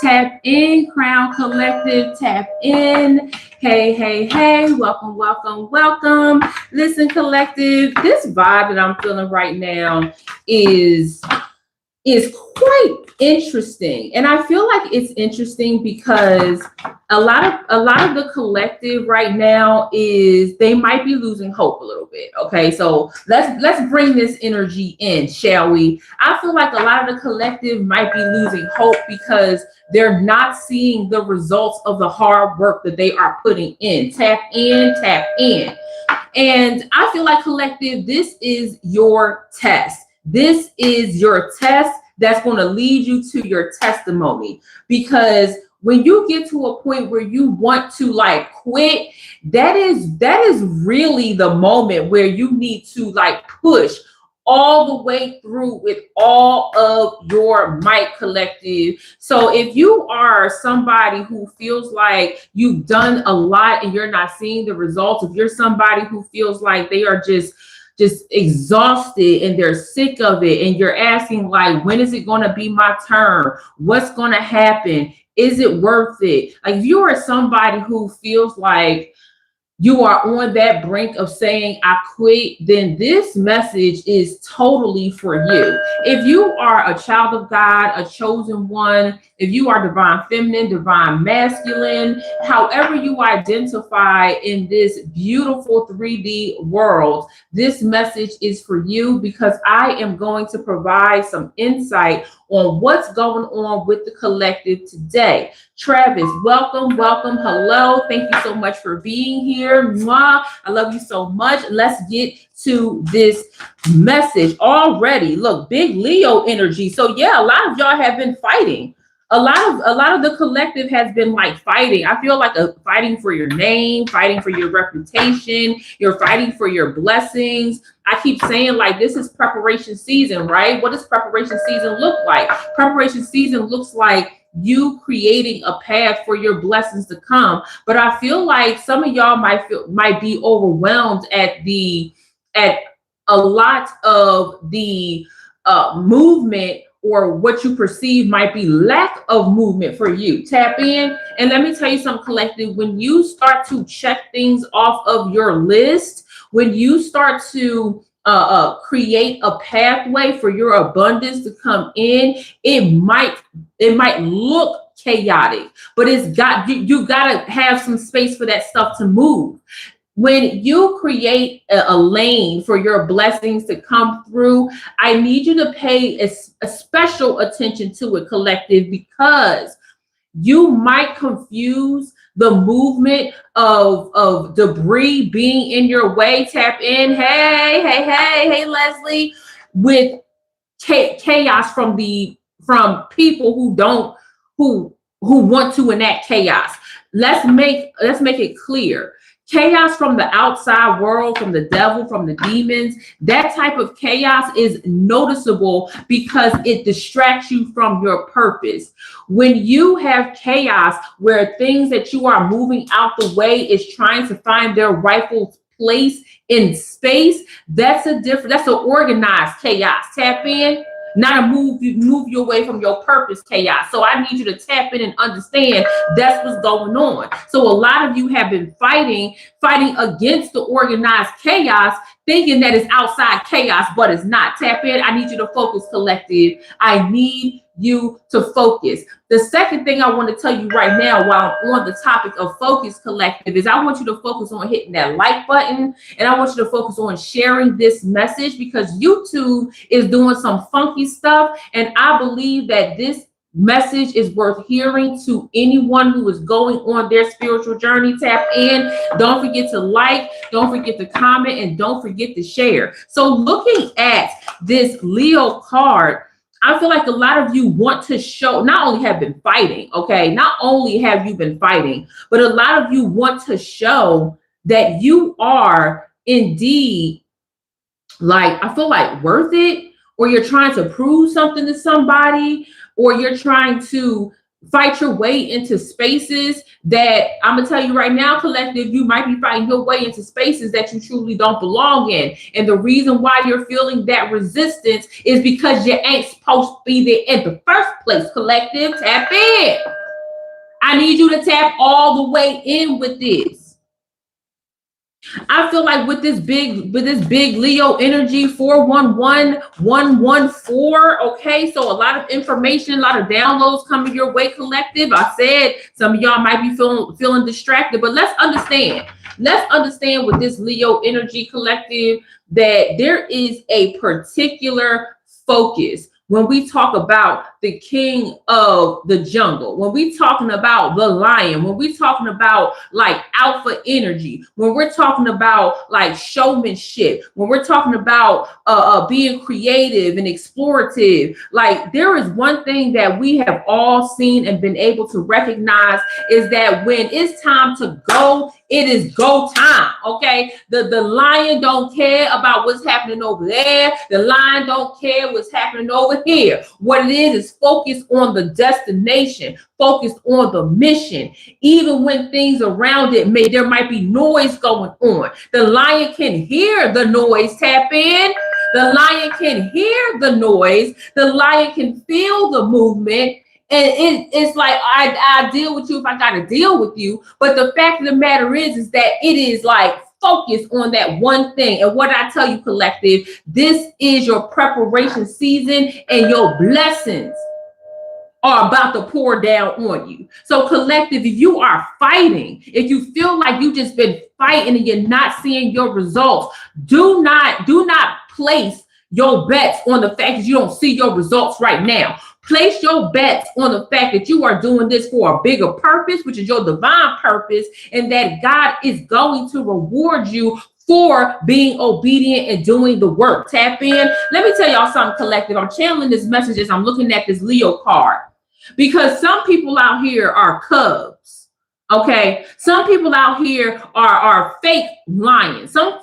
Tap in, Crown Collective, tap in. Hey, hey, hey, welcome, welcome, welcome. Listen, Collective, this vibe that I'm feeling right now is quite interesting. And I feel like it's interesting because a lot of the collective right now is they might be losing hope a little bit. Okay, so let's bring this energy in, shall we? I feel like a lot of the collective might be losing hope because they're not seeing the results of the hard work that they are putting in. Tap in, tap in. And I feel like, collective, this is your test. This is your test that's going to lead you to your testimony. Because when you get to a point where you want to like quit, that is really the moment where you need to like push all the way through with all of your might, collective. So if you are somebody who feels like you've done a lot and you're not seeing the results, if you're somebody who feels like they are just exhausted and they're sick of it, and you're asking like, when is it going to be my turn? What's going to happen? Is it worth it? Like, if you are somebody who feels like you are on that brink of saying, I quit, then this message is totally for you. If you are a child of God, a chosen one, if you are divine feminine, divine masculine, however you identify in this beautiful 3D world, this message is for you, because I am going to provide some insight on what's going on with the collective today. Travis, welcome, welcome, hello. Thank you so much for being here. Mwah. I love you so much. Let's get to this message already. Look, big Leo energy. So yeah, a lot of y'all have been fighting. A lot of the collective has been like fighting. I feel like fighting for your name, fighting for your reputation, you're fighting for your blessings. I keep saying like, this is preparation season, right? What does preparation season look like? Preparation season looks like you creating a path for your blessings to come. But I feel like some of y'all might be overwhelmed at a lot of the movement, or what you perceive might be lack of movement for you. Tap in. And let me tell you something, collective. When you start to check things off of your list, when you start to create a pathway for your abundance to come in, it might look chaotic, but you gotta have some space for that stuff to move. When you create a lane for your blessings to come through, I need you to pay a special attention to it, collective, because you might confuse the movement of debris being in your way. Tap in. Hey, Leslie, with chaos from people who want to enact chaos. Let's make it clear. Chaos from the outside world, from the devil, from the demons, that type of chaos is noticeable because it distracts you from your purpose. When you have chaos where things that you are moving out the way is trying to find their rightful place in space, that's an organized chaos. Tap in. Not a move you away from your purpose chaos. So I need you to tap in and understand that's what's going on. So a lot of you have been fighting against the organized chaos, thinking that it's outside chaos, but it's not. Tap in. I need you to focus, collective. I need you to focus. The second thing I want to tell you right now, while I'm on the topic of focus, collective, is I want you to focus on hitting that like button, and I want you to focus on sharing this message, because YouTube is doing some funky stuff, and I believe that this message is worth hearing to anyone who is going on their spiritual journey. Tap in. Don't forget to like, don't forget to comment, and don't forget to share. So looking at this Leo card, I feel like a lot of you want to show, not only have been fighting, okay, not only have you been fighting, but a lot of you want to show that you are indeed, like, I feel like worth it, or you're trying to prove something to somebody, or you're trying to fight your way into spaces that, I'm gonna tell you right now, collective, you might be fighting your way into spaces that you truly don't belong in. And the reason why you're feeling that resistance is because you ain't supposed to be there in the first place. Collective, tap in. I need you to tap all the way in with this. I feel like with this big Leo energy, 411114. Okay, so a lot of information, a lot of downloads coming your way, collective. I said some of y'all might be feeling distracted, but let's understand with this Leo energy, collective, that there is a particular focus when we talk about the king of the jungle, when we talking about the lion, when we talking about like alpha energy, when we're talking about like showmanship, when we're talking about being creative and explorative, like there is one thing that we have all seen and been able to recognize is that when it's time to go, it is go time. Okay, the lion don't care about what's happening over there. The lion don't care what's happening over here. What it is focused on the destination, focused on the mission. Even when things around it there might be noise going on, the lion can hear the noise. Tap in. The lion can hear the noise. The lion can feel the movement. And it's like, I deal with you if I got to deal with you. But the fact of the matter is that it is like focus on that one thing. And what I tell you, collective, this is your preparation season, and your blessings are about to pour down on you. So collective, if you are fighting, if you feel like you just been fighting and you're not seeing your results, do not place your bets on the fact that you don't see your results right now. Place your bets on the fact that you are doing this for a bigger purpose, which is your divine purpose, and that God is going to reward you for being obedient and doing the work. Tap in. Let me tell y'all something, collective. I'm channeling this message as I'm looking at this Leo card, because some people out here are cubs. Okay, some people out here are fake lions. Some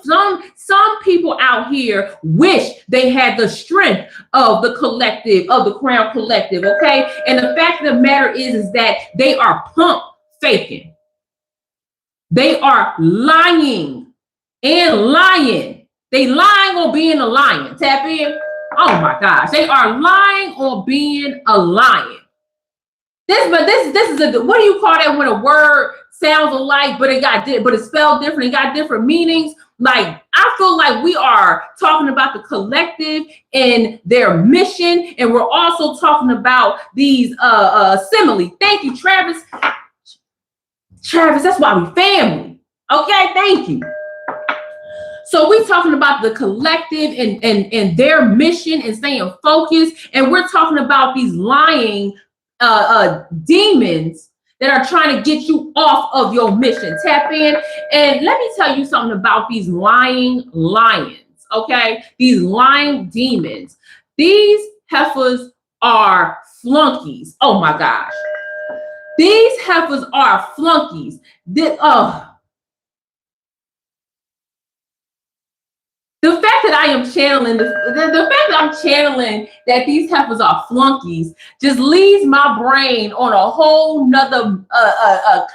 people out here wish they had the strength of the collective, of the crown collective. Okay, and the fact of the matter is that they are pump faking. They are lying and lying. They lying on being a lion. Tap in. Oh my gosh, they are lying on being a lion. This is a, what do you call that when a word sounds alike, but it's spelled different, it got different meanings? Like, I feel like we are talking about the collective and their mission, and we're also talking about these simile. Thank you, Travis. Travis, that's why we family. Okay, thank you. So we're talking about the collective and their mission and staying focused, and we're talking about these lying demons that are trying to get you off of your mission. Tap in. And let me tell you something about these lying lions. Okay, these lying demons, these heifers are flunkies. Oh my gosh, these heifers are flunkies. The fact that I am channeling this, the fact that I'm channeling that these heifers are flunkies just leaves my brain on a whole nother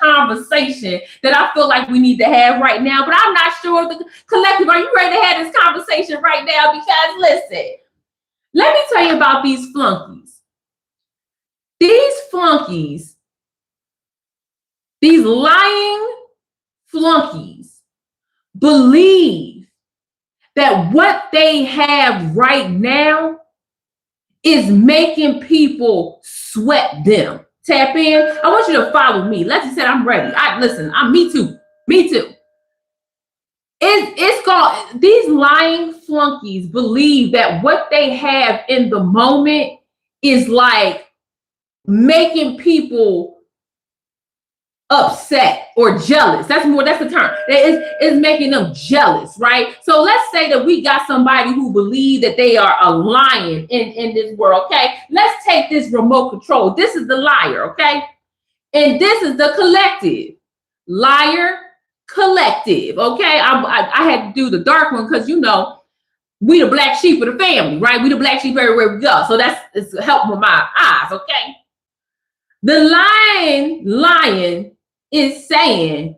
conversation that I feel like we need to have right now. But I'm not sure the collective, are you ready to have this conversation right now? Because listen, let me tell you about these flunkies. These flunkies, these lying flunkies, believe that what they have right now is making people sweat them. Tap in. I want you to follow me. Lexi said, I'm ready. Me too. It's called, these lying flunkies believe that what they have in the moment is like making people upset or jealous. That's the term. It's making them jealous, right? So let's say that we got somebody who believes that they are a lion in this world, okay? Let's take this remote control. This is the liar, okay? And this is the collective. Liar, collective, okay? I had to do the dark one because, you know, we the black sheep of the family, right? We the black sheep everywhere we go. So it's helping with my eyes, okay? The lion is saying,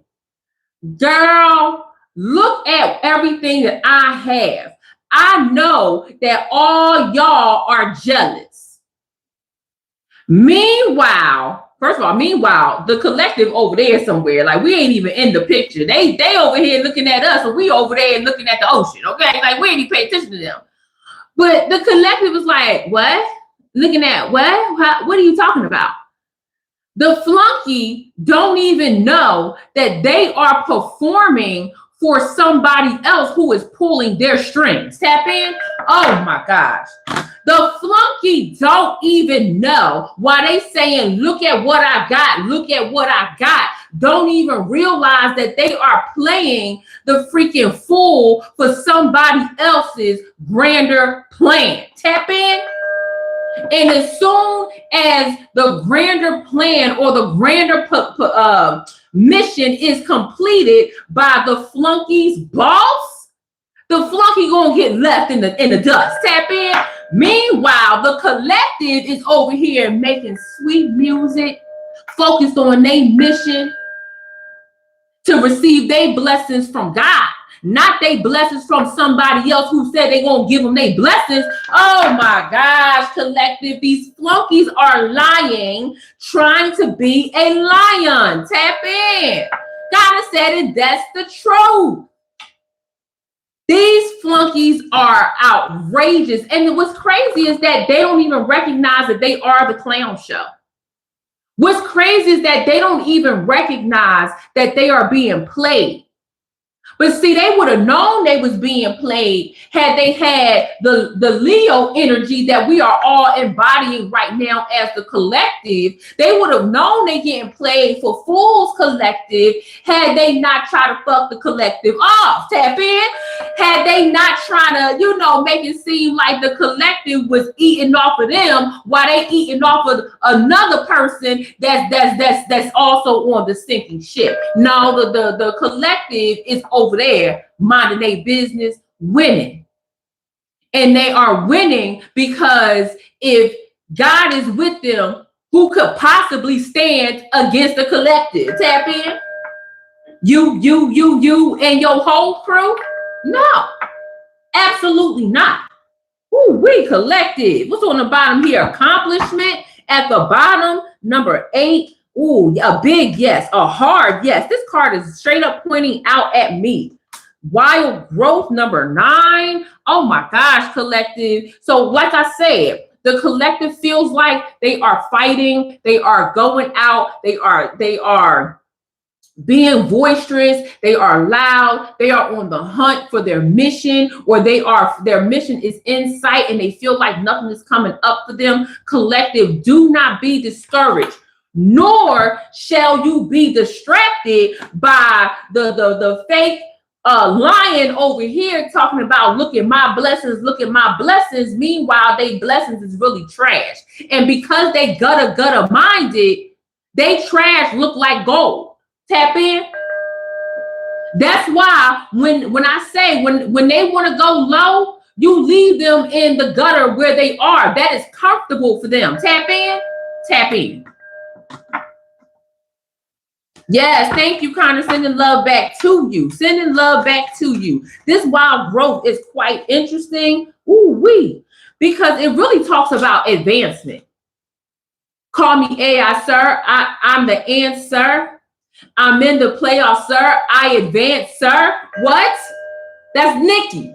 girl, look at everything that I have. I know that all y'all are jealous. Meanwhile, the collective over there somewhere, like we ain't even in the picture. They over here looking at us, and we over there looking at the ocean, okay? Like we ain't even pay attention to them. But the collective is like, what? Looking at what? What are you talking about? The flunky don't even know that they are performing for somebody else who is pulling their strings. Tap in. Oh my gosh. The flunky don't even know why they saying, look at what I got. Look at what I got. Don't even realize that they are playing the freaking fool for somebody else's grander plan. Tap in. And as soon as the grander plan or the grander mission is completed by the flunky's boss, the flunky gonna get left in the dust. Tap in. Meanwhile, the collective is over here making sweet music, focused on their mission to receive their blessings from God. Not they blessings from somebody else who said they gonna give them their blessings. Oh my gosh, collective, these flunkies are lying, trying to be a lion. Tap in. God said it, that's the truth. These flunkies are outrageous. And what's crazy is that they don't even recognize that they are the clown show. What's crazy is that they don't even recognize that they are being played. But see, they would have known they was being played had they had the Leo energy that we are all embodying right now as the collective. They would have known they getting played for Fools Collective had they not tried to fuck the collective off. Tap in. Had they not trying to, make it seem like the collective was eating off of them while they eating off of another person that's also on the sinking ship. No, the collective is over there minding their business, winning. And they are winning because if God is with them, who could possibly stand against the collective? Tap in. You and your whole crew? No, absolutely not. Ooh, we collective. What's on the bottom here? Accomplishment. At the bottom, number 8. Ooh, a big yes, a hard yes. This card is straight up pointing out at me. Wild growth, number 9. Oh my gosh, collective. So like I said, the collective feels like they are fighting. They are going out. They are being boisterous. They are loud. They are on the hunt for their mission, or their mission is in sight and they feel like nothing is coming up for them. Collective, do not be discouraged, nor shall you be distracted by the fake lion over here talking about look at my blessings. Meanwhile, they blessings is really trash. And because they gutter minded, they trash look like gold. Tap in. That's why when I say when they want to go low, you leave them in the gutter where they are. That is comfortable for them. Tap in. Tap in. Yes, thank you, Connor. Sending love back to you. Sending love back to you. This wild growth is quite interesting. Ooh-wee. Because it really talks about advancement. Call me AI, sir. I'm the answer. I'm in the playoffs, sir. I advance, sir. What? That's Nikki.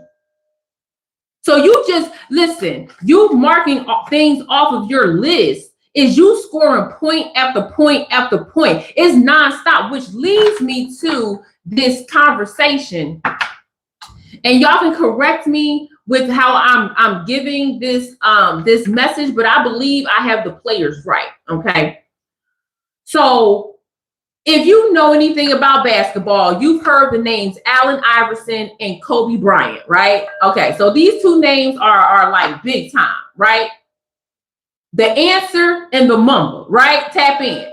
So you just listen, you marking things off of your list is you scoring point after point after point. It's nonstop, which leads me to this conversation. And y'all can correct me with how I'm giving this this message, but I believe I have the players right. Okay. So if you know anything about basketball, you've heard the names Allen Iverson and Kobe Bryant, right? Okay, so these two names are like big time, right? The answer and the mumble, right? Tap in.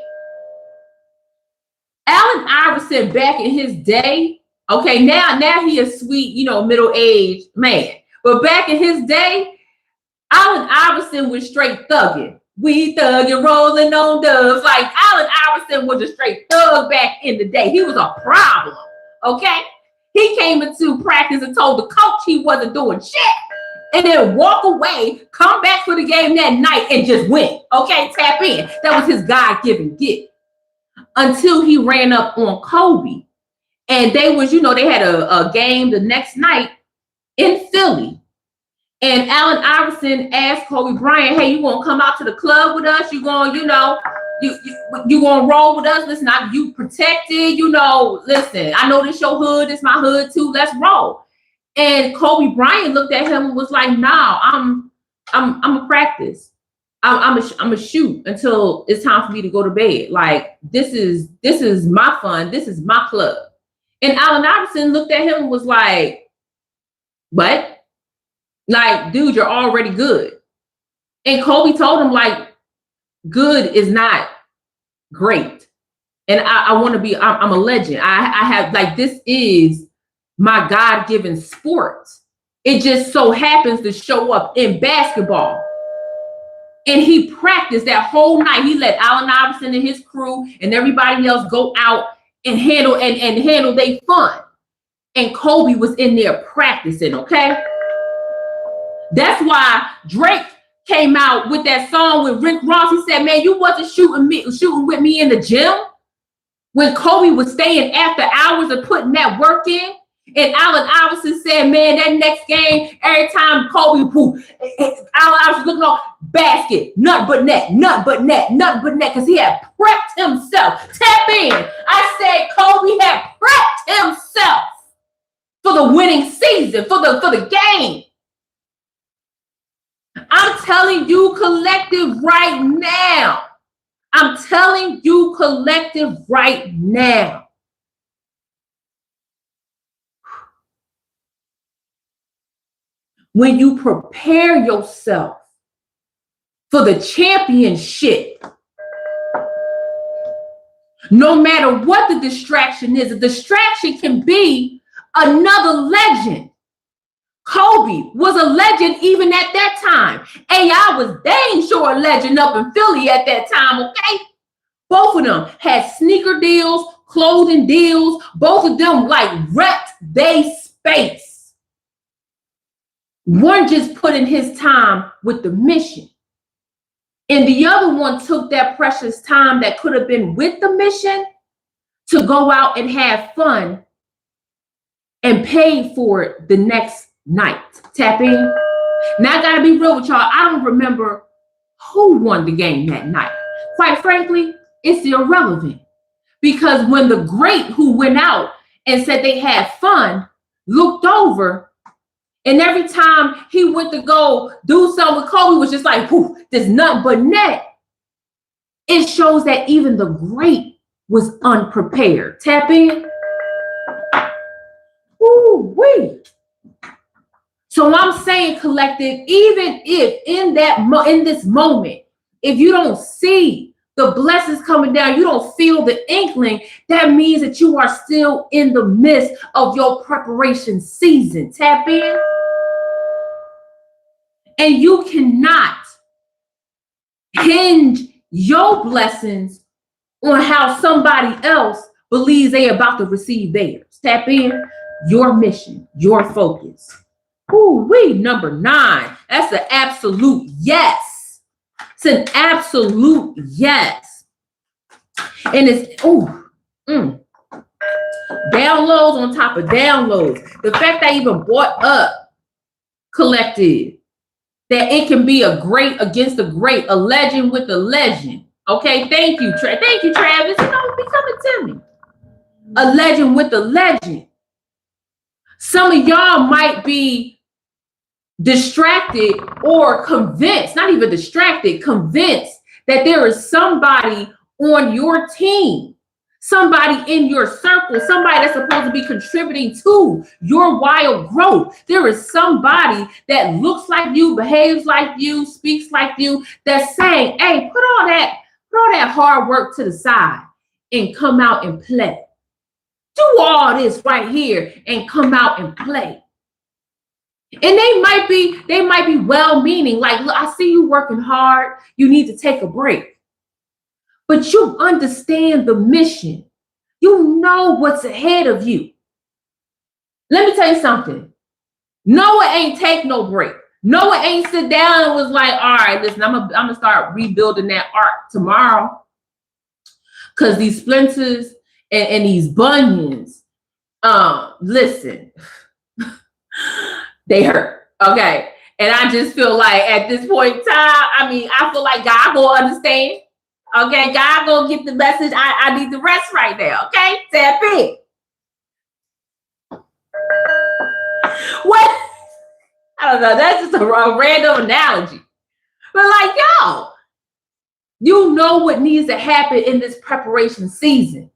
Allen Iverson back in his day, okay, now he is sweet, middle-aged man. But back in his day, Allen Iverson was straight thugging. We thugging, rolling on dubs. Like Allen Iverson was a straight thug back in the day. He was a problem. Okay? He came into practice and told the coach he wasn't doing shit. And then walk away, come back for the game that night and just win. Okay? Tap in. That was his God-given gift. Until he ran up on Kobe. And they was, they had a game the next night in Philly. And Allen Iverson asked Kobe Bryant, hey, you want to come out to the club with us? You going, you going to roll with us? Listen, you protected, listen, I know this your hood. It's my hood too. Let's roll. And Kobe Bryant looked at him and was like, nah, I'm a practice. I'm a shoot until it's time for me to go to bed. Like, this is my fun. This is my club. And Allen Iverson looked at him and was like, what? Like, dude, you're already good. And Kobe told him, like, good is not great. And I want to be, I'm a legend. I have, like, this is my God-given sport. It just so happens to show up in basketball. And he practiced that whole night. He let Allen Iverson and his crew and everybody else go out and handle their fun. And Kobe was in there practicing, okay? That's why Drake came out with that song with Rick Ross. He said, man, you wasn't shooting with me in the gym when Kobe was staying after hours and putting that work in. And Allen Iverson said, man, that next game, every time Kobe, Allen Iverson looking on basket, nothing but net, because he had prepped himself. Tap in. I said Kobe had prepped himself for the winning season, for the game. I'm telling you, collective, right now. I'm telling you, collective, right now. When you prepare yourself for the championship, no matter what the distraction is, a distraction can be another legend. Kobe was a legend even at that time. AI was dang sure a legend up in Philly at that time, okay? Both of them had sneaker deals, clothing deals. Both of them like repped they space. One just put in his time with the mission. And the other one took that precious time that could have been with the mission to go out and have fun and pay for it the next night. Tap in. Now I gotta be real with y'all. I don't remember who won the game that night. Quite frankly, it's irrelevant. Because when the great who went out and said they had fun looked over, and every time he went to go do something with Kobe was just like, whew, there's nothing but net. It shows that even the great was unprepared. Tap in. Ooh-wee. So I'm saying, collective, even if in this moment, if you don't see the blessings coming down, you don't feel the inkling, that means that you are still in the midst of your preparation season. Tap in. And you cannot hinge your blessings on how somebody else believes they about to receive theirs. Tap in. Your mission, your focus. Ooh-wee, number 9. That's an absolute yes. It's an absolute yes. And it's, downloads on top of downloads. The fact that I even brought up collective, that it can be a great against a great, a legend with a legend. Okay, thank you, thank you, Travis. Be coming to me. A legend with a legend. Some of y'all might be distracted or convinced, not even distracted, convinced that there is somebody on your team, somebody in your circle, somebody that's supposed to be contributing to your wild growth. There is somebody that looks like you, behaves like you, speaks like you, that's saying, hey, put all that hard work to the side and come out and play. Do all this right here and come out and play. And they might be well-meaning. Like, look, I see you working hard. You need to take a break. But you understand the mission. You know what's ahead of you. Let me tell you something. Noah ain't take no break. Noah ain't sit down and was like, all right, listen, I'm gonna start rebuilding that ark tomorrow. Because these splinters and these bunions, listen, they hurt. Okay. And I just feel like at this point in time, I feel like God will understand. Okay, God gonna get the message. I need to rest right now. Okay, tap in. What? I don't know. That's just a random analogy. But like, yo, you know what needs to happen in this preparation season.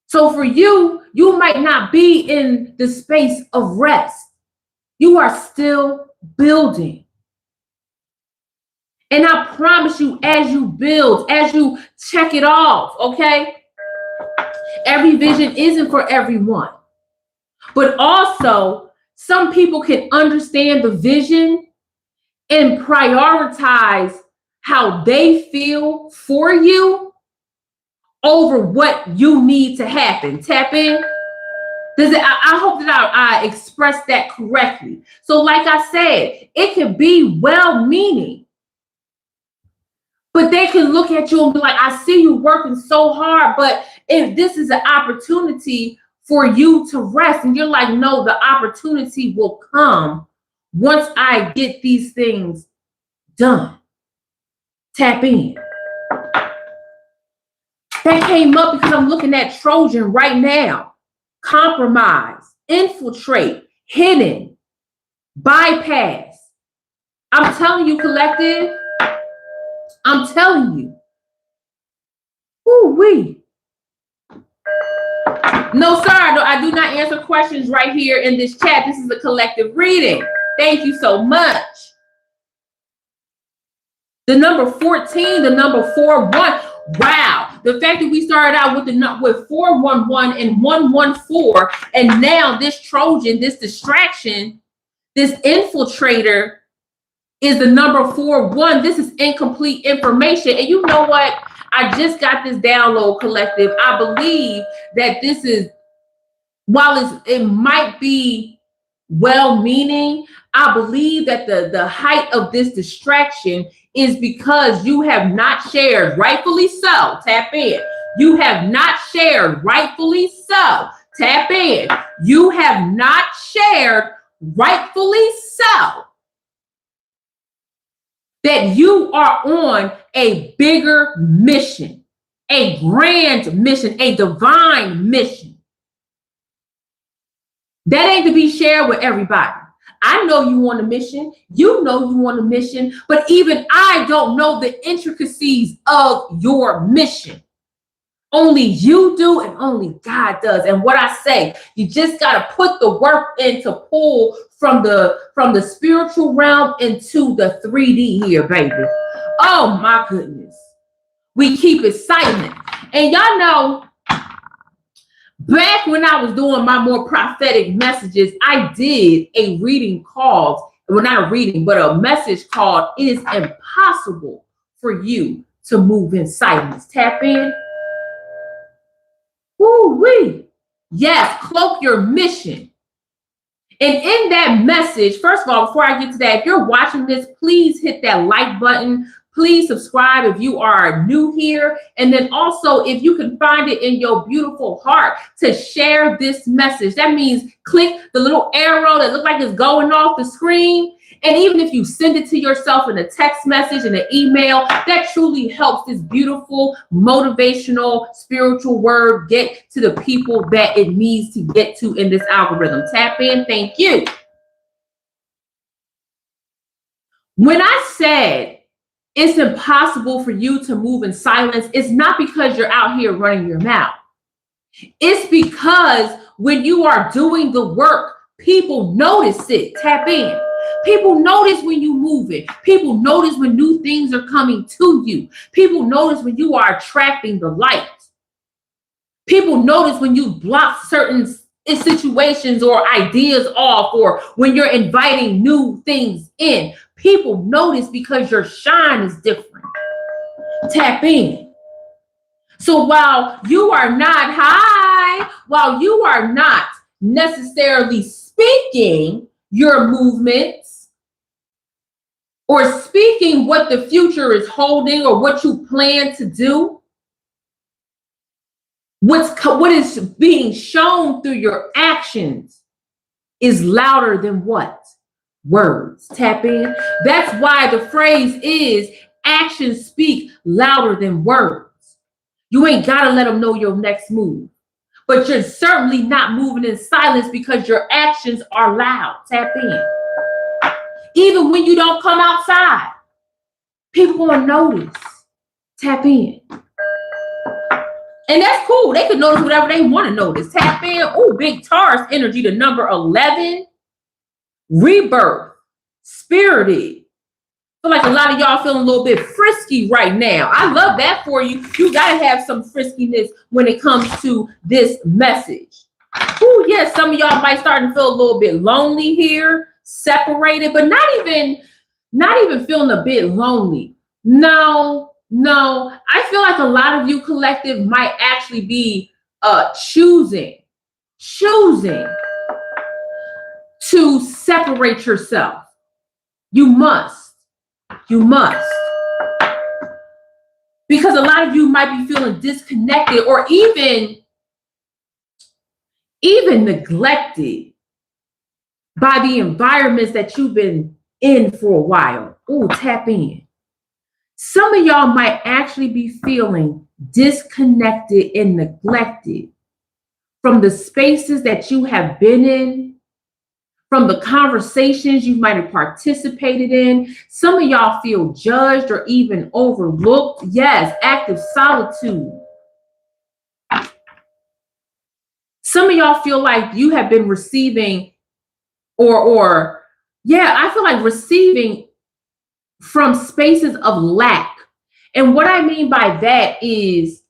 So for you, you might not be in the space of rest. You are still building. And I promise you, as you build, as you check it off, okay? Every vision isn't for everyone. But also, some people can understand the vision and prioritize how they feel for you over what you need to happen. Tap in. I hope that I expressed that correctly. So like I said, it can be well-meaning. But they can look at you and be like, I see you working so hard, but if this is an opportunity for you to rest, and you're like, no, the opportunity will come once I get these things done. Tap in. That came up because I'm looking at Trojan right now. Compromise, infiltrate, hidden, bypass. I'm telling you, collective. I'm telling you. Ooh-wee. No, sir, I do not answer questions right here in this chat. This is a collective reading. Thank you so much. The number 14, the number 4-1. Wow. The fact that we started out with 411 and 114, and now this Trojan, this distraction, this infiltrator is the number 4-1. This is incomplete information. And you know what? I just got this download, collective. I believe that this is, while it might be well-meaning, I believe that the height of this distraction is because you have not shared, rightfully so, tap in. You have not shared, rightfully so, tap in. You have not shared, rightfully so, that you are on a bigger mission, a grand mission, a divine mission. That ain't to be shared with everybody. I know you on a mission. You know you on a mission, but even I don't know the intricacies of your mission. Only you do, and only God does. And what I say, you just got to put the work in to pull from the spiritual realm into the 3D here, baby. Oh my goodness. We keep it silent. And y'all know, back when I was doing my more prophetic messages, I did a reading called, well, not a reading, but a message called, It is Impossible for You to Move in Silence. Tap in. Woo-wee. Yes, cloak your mission. And in that message, first of all, before I get to that, if you're watching this, please hit that like button. Please subscribe if you are new here. And then also, if you can find it in your beautiful heart to share this message, that means click the little arrow that looks like it's going off the screen. And even if you send it to yourself in a text message and an email, that truly helps this beautiful, motivational, spiritual word get to the people that it needs to get to in this algorithm. Tap in. Thank you. When I said it's impossible for you to move in silence, it's not because you're out here running your mouth. It's because when you are doing the work, people notice it. Tap in. People notice when you move it. People notice when new things are coming to you. People notice when you are attracting the light. People notice when you block certain situations or ideas off, or when you're inviting new things in. People notice because your shine is different. Tap in. So while you are not necessarily speaking your movements or speaking what the future is holding or what you plan to do, what is being shown through your actions is louder than what? Words. Tap in. That's why the phrase is actions speak louder than words. You ain't got to let them know your next move, but you're certainly not moving in silence because your actions are loud. Tap in. Even when you don't come outside, people gonna notice. Tap in. And that's cool. They can notice whatever they want to notice. Tap in. Oh, big Taurus energy, the number 11. Rebirth. Spirited. I feel like a lot of y'all feeling a little bit frisky right now. I love that for you. You got to have some friskiness when it comes to this message. Oh, yes, some of y'all might start to feel a little bit lonely here, separated, but not even feeling a bit lonely. No. I feel like a lot of you collective might actually be choosing to separate yourself. You must. Because a lot of you might be feeling disconnected or even neglected by the environments that you've been in for a while. Oh, tap in. Some of y'all might actually be feeling disconnected and neglected from the spaces that you have been in, from the conversations you might have participated in. Some of y'all feel judged or even overlooked. Yes, active solitude. Some of y'all feel like you have been receiving I feel like receiving from spaces of lack. And what I mean by that is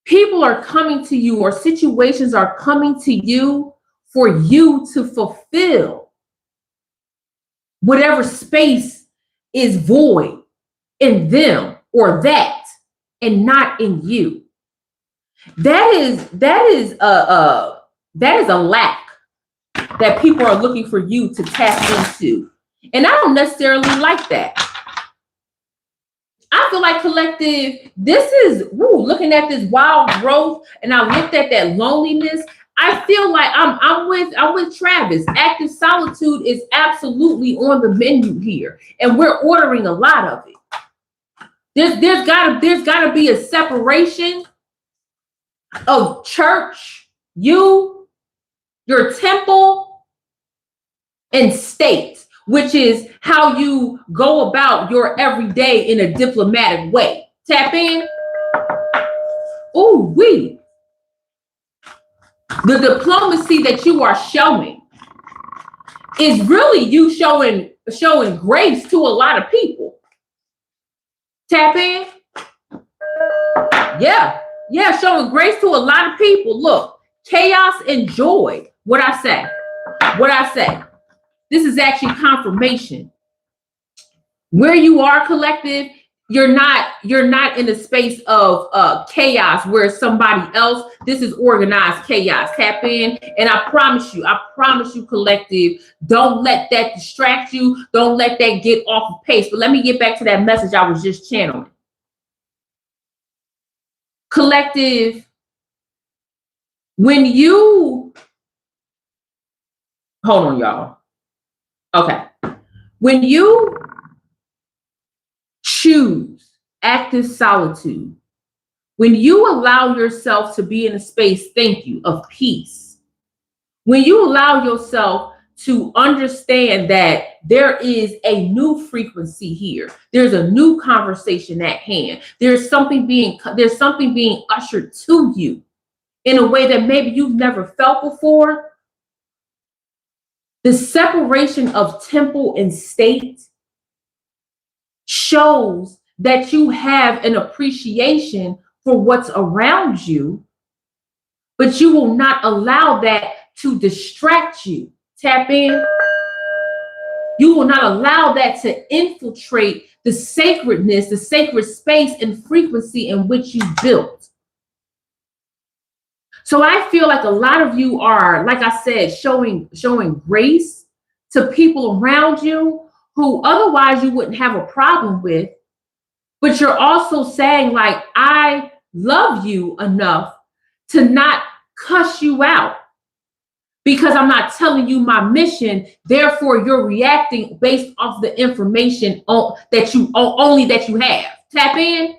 people are coming to you or situations are coming to you for you to fulfill whatever space is void in them or that, and not in you. That is a lack that people are looking for you to tap into. And I don't necessarily like that. I feel like collective, this is looking at this wild growth, and I looked at that loneliness. I feel like I'm with Travis. Active solitude is absolutely on the menu here, and we're ordering a lot of it. There's gotta be a separation of church, your temple, and state, which is how you go about your everyday in a diplomatic way. Tap in. The diplomacy that you are showing is really you showing grace to a lot of people. Tap in. Yeah, showing grace to a lot of people. Look, chaos and joy. What I say. This is actually confirmation. Where you are, collective, you're not in a space of chaos where somebody else. This is organized chaos. Tap in, and I promise you, collective, don't let that distract you. Don't let that get off of pace. But let me get back to that message I was just channeling. Collective, when you hold on, y'all. Okay. When you choose active solitude, when you allow yourself to be in a space, of peace, when you allow yourself to understand that there is a new frequency here, there's a new conversation at hand, there's something being ushered to you in a way that maybe you've never felt before. The separation of temple and state shows that you have an appreciation for what's around you, but you will not allow that to distract you. Tap in. You will not allow that to infiltrate the sacredness, the sacred space and frequency in which you built. So I feel like a lot of you are, like I said, showing grace to people around you who otherwise you wouldn't have a problem with, but you're also saying, like, I love you enough to not cuss you out because I'm not telling you my mission. Therefore, you're reacting based off the information that you have. Tap in.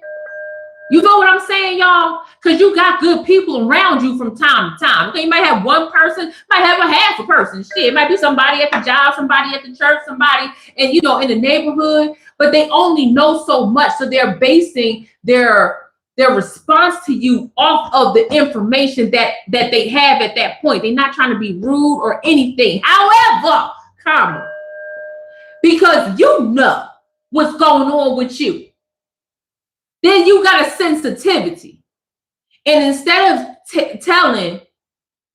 You know what I'm saying, y'all? Because you got good people around you from time to time. Okay, you might have one person, might have a half a person. Shit, it might be somebody at the job, somebody at the church, somebody and in the neighborhood, but they only know so much. So they're basing their response to you off of the information that they have at that point. They're not trying to be rude or anything. However, because you know what's going on with you. Then you got a sensitivity. And instead of telling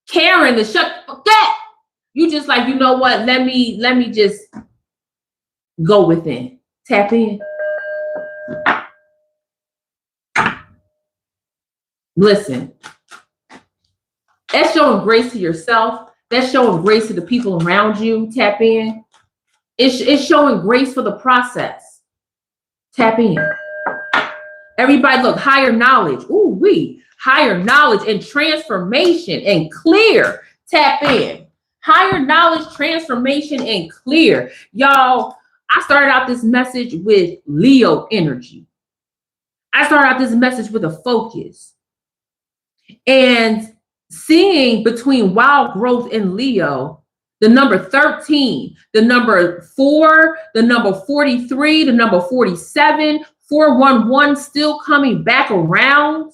Karen to shut that, you just like, you know what? Let me just go within. Tap in. Listen. That's showing grace to yourself. That's showing grace to the people around you. Tap in. It's showing grace for the process. Tap in. Everybody, look, higher knowledge. Ooh, higher knowledge and transformation and clear. Tap in. Higher knowledge, transformation, and clear. Y'all, I started out this message with Leo energy. I started out this message with a focus. And seeing between wild growth and Leo, the number 13, the number 4, the number 43, the number 47, 411 still coming back around.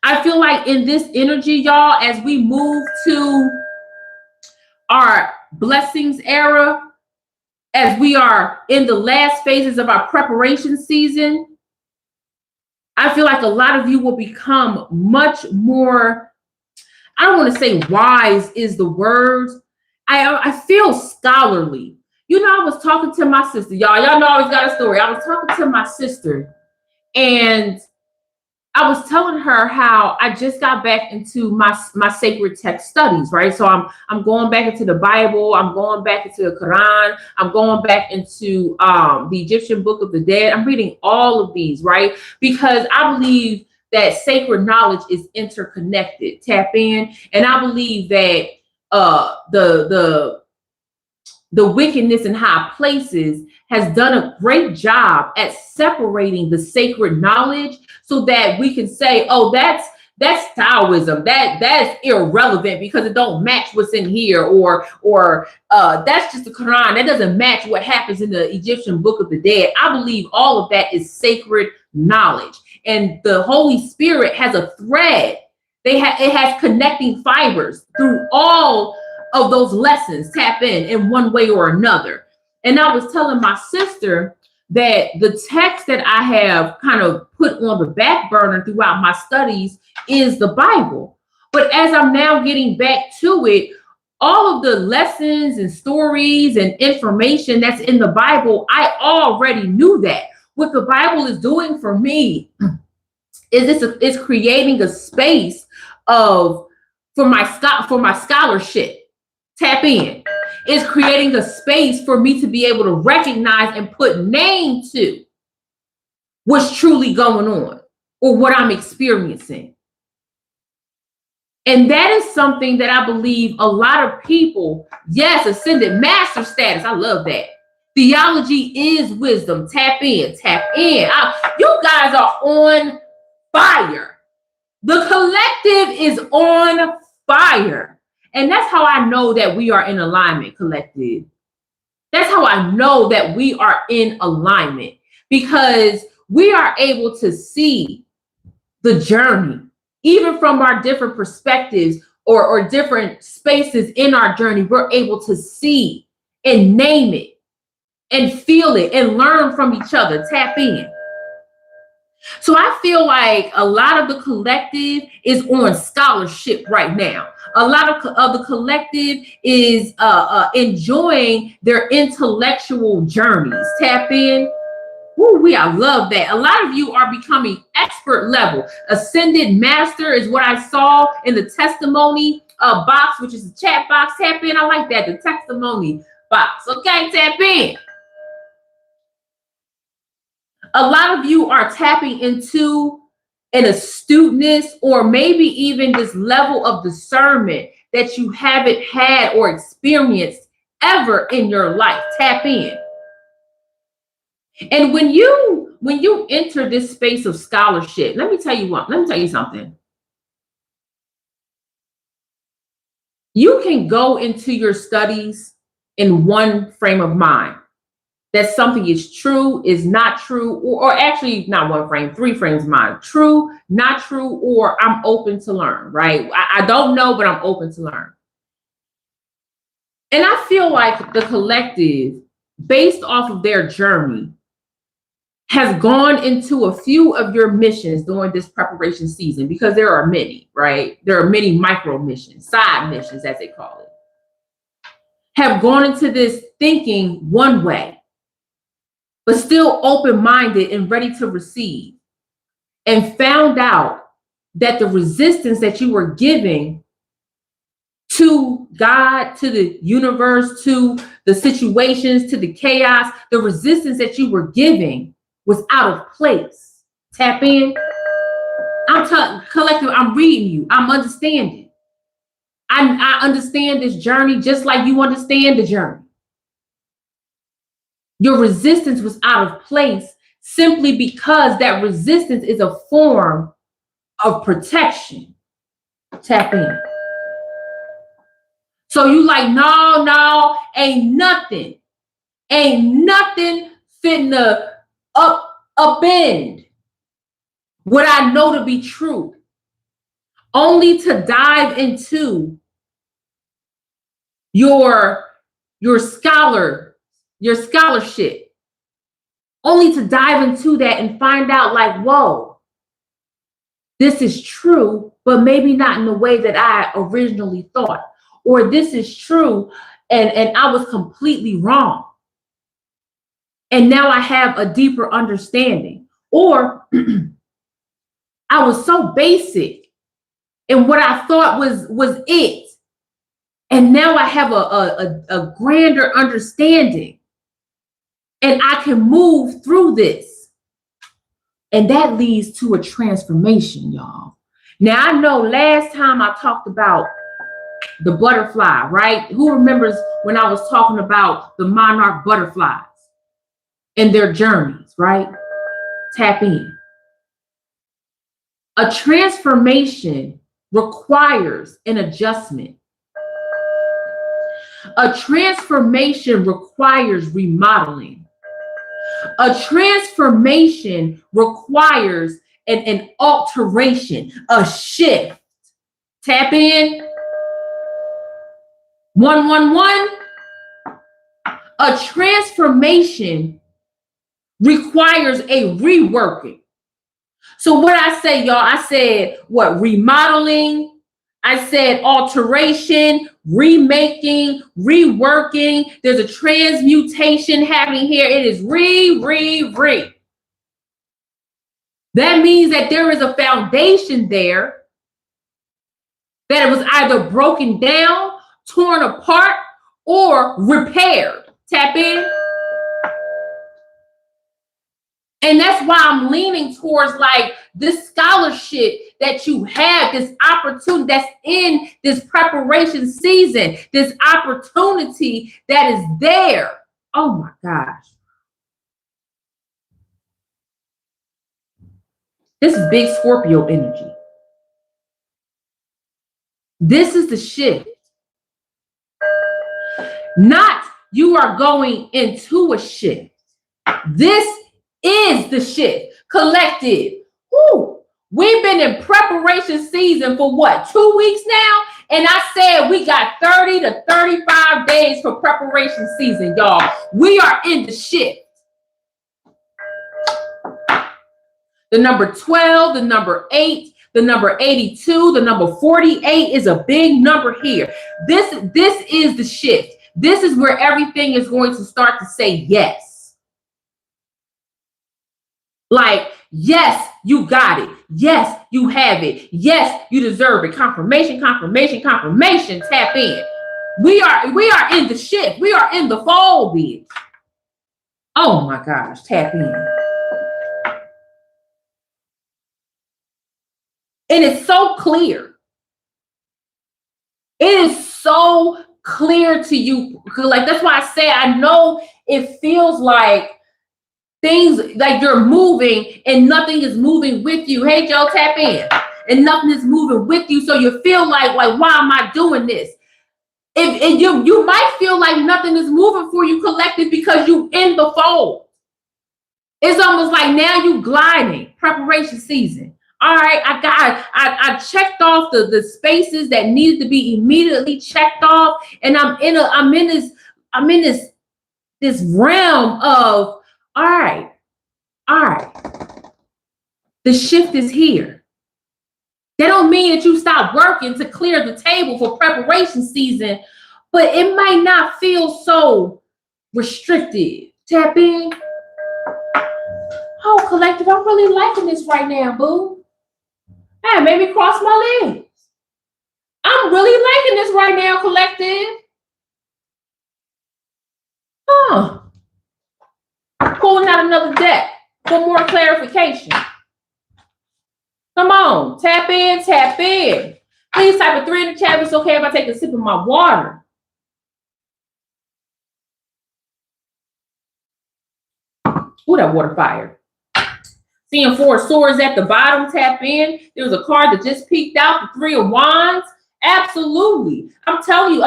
I feel like in this energy, y'all, as we move to our blessings era, as we are in the last phases of our preparation season, I feel like a lot of you will become much more, I don't want to say wise is the word. I feel scholarly. I was talking to my sister, y'all know I always got a story. I was talking to my sister and I was telling her how I just got back into my sacred text studies, right? So I'm going back into the Bible, I'm going back into the Quran, I'm going back into the Egyptian Book of the Dead. I'm reading all of these, right? Because I believe that sacred knowledge is interconnected. Tap in. And I believe that the wickedness in high places has done a great job at separating the sacred knowledge so that we can say, oh, that's Taoism. That's irrelevant because it don't match what's in here, or that's just the Quran. That doesn't match what happens in the Egyptian Book of the Dead. I believe all of that is sacred knowledge. And the Holy Spirit has a thread. It has connecting fibers through all of those lessons. Tap in one way or another. And I was telling my sister that the text that I have kind of put on the back burner throughout my studies is the Bible. But as I'm now getting back to it, all of the lessons and stories and information that's in the Bible, I already knew that. What the Bible is doing for me is it's creating a space for my scholarship. Tap in. It's creating a space for me to be able to recognize and put name to what's truly going on or what I'm experiencing. And that is something that I believe a lot of people, yes, ascended master status. I love that. Theology is wisdom. Tap in, tap in. You guys are on fire. The collective is on fire. And that's how I know that we are in alignment, collective. That's how I know that we are in alignment, because we are able to see the journey, even from our different perspectives or different spaces in our journey. We're able to see and name it and feel it and learn from each other. Tap in. So I feel like a lot of the collective is on scholarship right now. A lot of the collective is enjoying their intellectual journeys. Tap in. Ooh, I love that. A lot of you are becoming expert level. Ascended master is what I saw in the testimony box, which is the chat box. Tap in. I like that. The testimony box. Okay, tap in. A lot of you are tapping into an astuteness or maybe even this level of discernment that you haven't had or experienced ever in your life. Tap in. And when you enter this space of scholarship, let me tell you something. You can go into your studies in one frame of mind. That something is true, is not true, or actually not one frame, three frames of mind. True, not true, or I'm open to learn, right? I don't know, but I'm open to learn. And I feel like the collective, based off of their journey, has gone into a few of your missions during this preparation season, because there are many, right? There are many micro missions, side missions, as they call it, have gone into this thinking one way, but still open-minded and ready to receive, and found out that the resistance that you were giving to God, to the universe, to the situations, to the chaos, the resistance that you were giving was out of place. Tap in. Collective, I'm reading you. I'm understanding. I understand this journey just like you understand the journey. Your resistance was out of place simply because that resistance is a form of protection. Tap in. So you like, no, ain't nothing finna upend what I know to be true, only to dive into your scholarship, only to dive into that and find out like, whoa, this is true, but maybe not in the way that I originally thought, or this is true and I was completely wrong. And now I have a deeper understanding. Or I was so basic in what I thought was it. And now I have a grander understanding. And I can move through this. And that leads to a transformation, y'all. Now, I know last time I talked about the butterfly, right? Who remembers when I was talking about the monarch butterflies and their journeys, right? Tap in. A transformation requires an adjustment. A transformation requires remodeling. A transformation requires an alteration, a shift. Tap in. 111. A transformation requires a reworking. So what I say, y'all, I said what? Remodeling. I said alteration, remaking, reworking. There's a transmutation happening here. It is re. That means that there is a foundation there that it was either broken down, torn apart, or repaired. Tap in. And that's why I'm leaning towards like this scholarship that you have, this opportunity that's in this preparation season, this opportunity that is there. Oh my gosh. This is big Scorpio energy. This is the shift. Not you are going into a shift. This is the shift. Collective. Woo. We've been in preparation season for what, 2 weeks now? And I said we got 30 to 35 days for preparation season, y'all. We are in the shift. the number 12, the number 8, the number 82, the number 48 is a big number here. This is the shift. This is where everything is going to start to say yes. Like, yes, you got it. Yes, you have it. Yes, you deserve it. Confirmation, confirmation, confirmation. Tap in. We are in the shift. We are in the fold, bitch. Oh my gosh, tap in. And it's so clear. It is so clear to you. Like, that's why I say I know it feels like things like you're moving and nothing is moving with you. Hey, Joe, tap in. And nothing is moving with you. So you feel like why am I doing this? If you might feel like nothing is moving for you, collective, because you in the fold. It's almost like now you gliding, preparation season. All right, I checked off the spaces that needed to be immediately checked off, and I'm in this realm of all right. The shift is here. That don't mean that you stop working to clear the table for preparation season, but it might not feel so restricted. Tap in. Oh, collective, I'm really liking this right now, boo. Hey, maybe cross my legs. I'm really liking this right now, collective. Pulling out another deck for more clarification. Come on, tap in, tap in. Please type a 3 in the chat if it's okay if I take a sip of my water. Ooh, that water fire. Seeing 4 swords at the bottom, tap in. There was a card that just peeked out, the 3 of Wands. Absolutely. I'm telling you,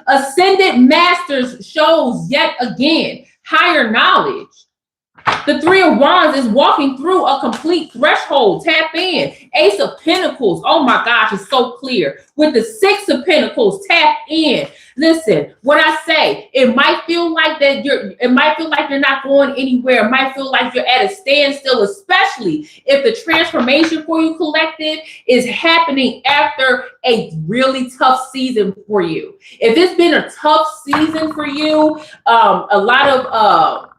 Ascended Masters shows yet again higher knowledge. The 3 of Wands is walking through a complete threshold. Tap in. Ace of Pentacles. Oh my gosh, it's so clear. With the 6 of Pentacles, tap in. Listen, what I say, it might feel like you're not going anywhere. It might feel like you're at a standstill, especially if the transformation for you, collective, is happening after a really tough season for you. If it's been a tough season for you, a lot of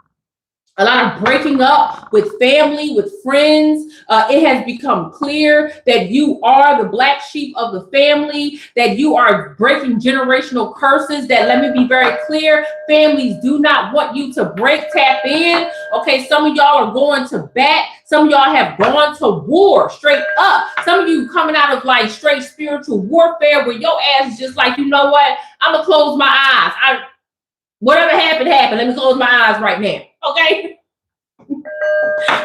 breaking up with family, with friends. It has become clear that you are the black sheep of the family, that you are breaking generational curses, that, let me be very clear, families do not want you to break. Tap in. Okay, some of y'all are going to bat. Some of y'all have gone to war straight up. Some of you coming out of like straight spiritual warfare where your ass is just like, you know what? I'm going to close my eyes. Whatever happened. Let me close my eyes right now. Okay?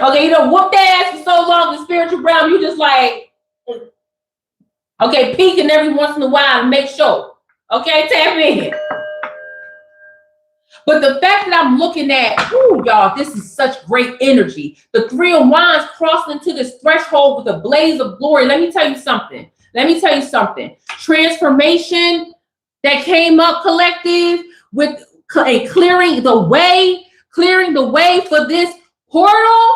Okay, you know, whoop that ass for so long in the spiritual realm, you just like, okay, peeking every once in a while to make sure. Okay, tap in. But the fact that I'm looking at, ooh, y'all, this is such great energy. The 3 of Wands crossing into this threshold with a blaze of glory. Let me tell you something. Transformation that came up, collective, with clearing the way for this portal.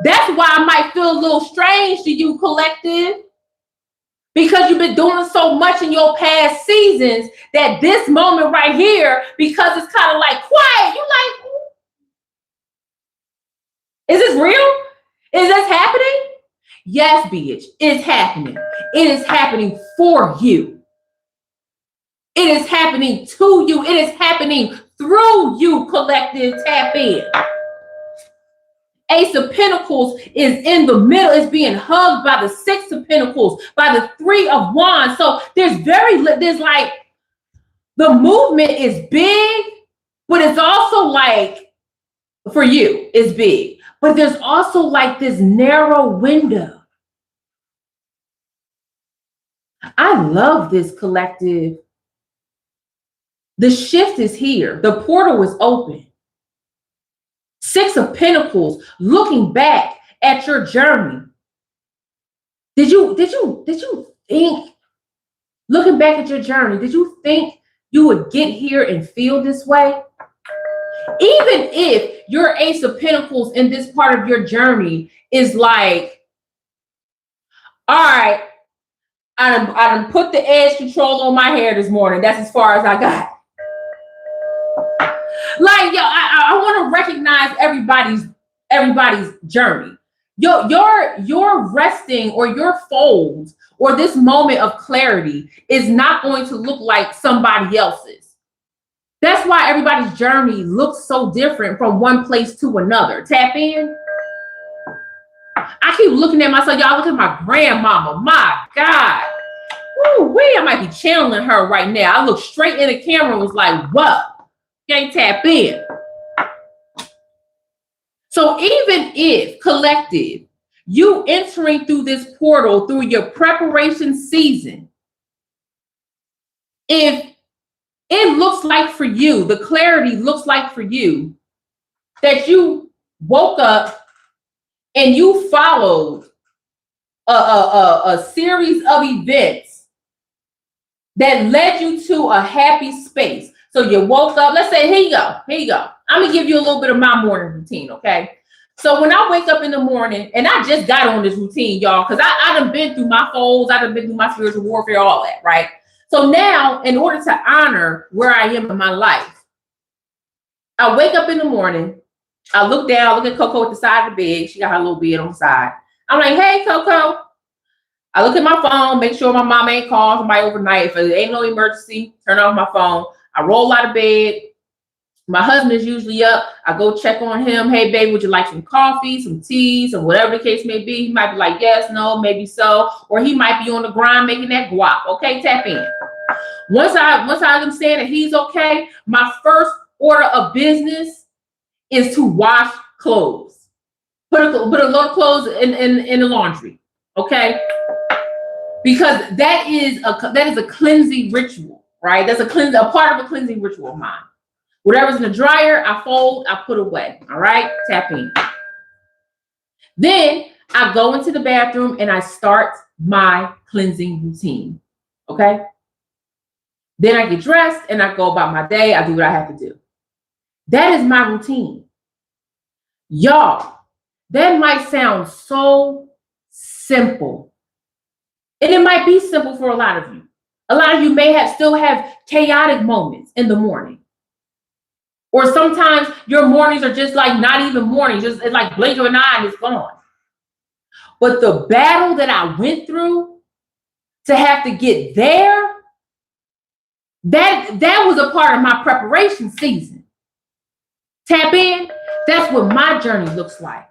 That's why I might feel a little strange to you, collective, because you've been doing so much in your past seasons that this moment right here, because it's kind of like quiet, you like, is this real? Is this happening? Yes, bitch, it's happening. It is happening for you. It is happening to you. It is happening through you, collective. Tap in. Ace of Pentacles is in the middle. It's being hugged by the 6 of Pentacles, by the 3 of Wands. So there's like, the movement is big, but it's also like, for you, it's big. But there's also like this narrow window. I love this, collective. The shift is here. The portal is open. 6 of Pentacles, looking back at your journey. Did you think, looking back at your journey, did you think you would get here and feel this way? Even if your Ace of Pentacles in this part of your journey is like, all right, I done put the edge control on my hair this morning. That's as far as I got. Like, yo, I want to recognize everybody's journey. Your resting or your fold or this moment of clarity is not going to look like somebody else's. That's why everybody's journey looks so different from one place to another. Tap in. I keep looking at myself. Y'all look at my grandmama. My God. Woo, I might be channeling her right now. I look straight in the camera and was like, what? Can't tap in. So even if, collective, you entering through this portal through your preparation season, if it looks like for you, the clarity looks like for you that you woke up and you followed a series of events that led you to a happy space. So you woke up, let's say, here you go. I'm gonna give you a little bit of my morning routine, okay? So when I wake up in the morning, and I just got on this routine, y'all, because I done been through my folds, I done been through my spiritual warfare, all that, right? So now, in order to honor where I am in my life, I wake up in the morning, I look down, look at Coco at the side of the bed. She got her little bed on the side. I'm like, hey, Coco. I look at my phone, make sure my mom ain't called somebody overnight. If there ain't no emergency, turn off my phone. I roll out of bed. My husband is usually up. I go check on him. Hey, babe, would you like some coffee, some tea, some whatever the case may be? He might be like, yes, no, maybe so. Or he might be on the grind making that guap. Okay, tap in. Once I understand that he's okay, my first order of business is to wash clothes. Put a load of clothes in the laundry. Okay? Because that is a cleansing ritual, right? That's a part of a cleansing ritual of mine. Whatever's in the dryer, I fold, I put away. All right, tap in. Then I go into the bathroom and I start my cleansing routine. Okay. Then I get dressed and I go about my day. I do what I have to do. That is my routine. Y'all, that might sound so simple. And it might be simple for a lot of you. A lot of you may still have chaotic moments in the morning. Or sometimes your mornings are just like not even mornings, it's like blink of an eye and it's gone. But the battle that I went through to have to get there, that was a part of my preparation season. Tap in, that's what my journey looks like.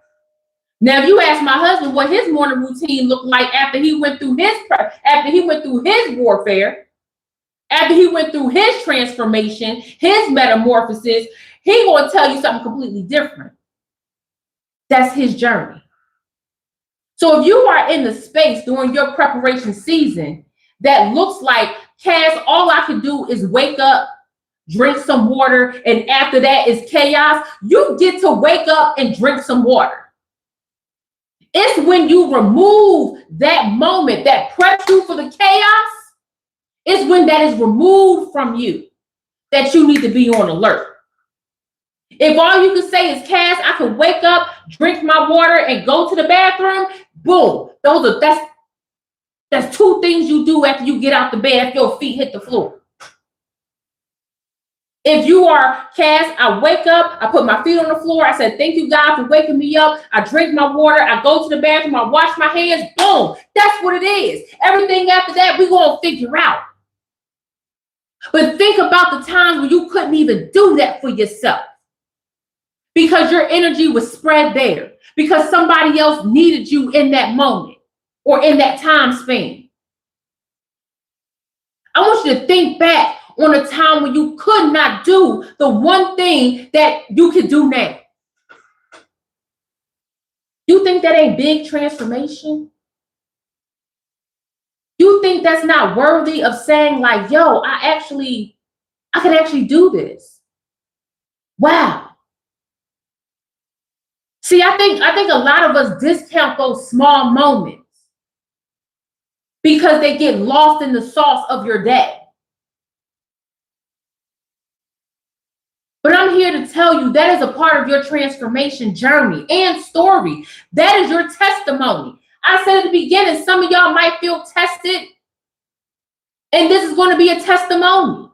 Now, if you ask my husband what his morning routine looked like after he went through his warfare, after he went through his transformation, his metamorphosis, he's going to tell you something completely different. That's his journey. So if you are in the space during your preparation season that looks like, Cass, all I can do is wake up, drink some water, and after that is chaos, you get to wake up and drink some water. It's when you remove that moment that preps you for the chaos, it's when that is removed from you that you need to be on alert. If all you can say is, Cass, I can wake up, drink my water, and go to the bathroom, boom. That's two things you do after you get out the bed, after your feet hit the floor. If you are, Cass, I wake up, I put my feet on the floor, I said, thank you, God, for waking me up. I drink my water, I go to the bathroom, I wash my hands, boom. That's what it is. Everything after that, we're going to figure out. But think about the times when you couldn't even do that for yourself because your energy was spread there, because somebody else needed you in that moment or in that time span. I want you to think back on a time when you could not do the one thing that you could do now. You think that ain't big transformation? You think that's not worthy of saying like, yo, I can actually do this. Wow. See, I think a lot of us discount those small moments because they get lost in the sauce of your day. But I'm here to tell you that is a part of your transformation journey and story. That is your testimony. I said at the beginning, some of y'all might feel tested, and this is going to be a testimony.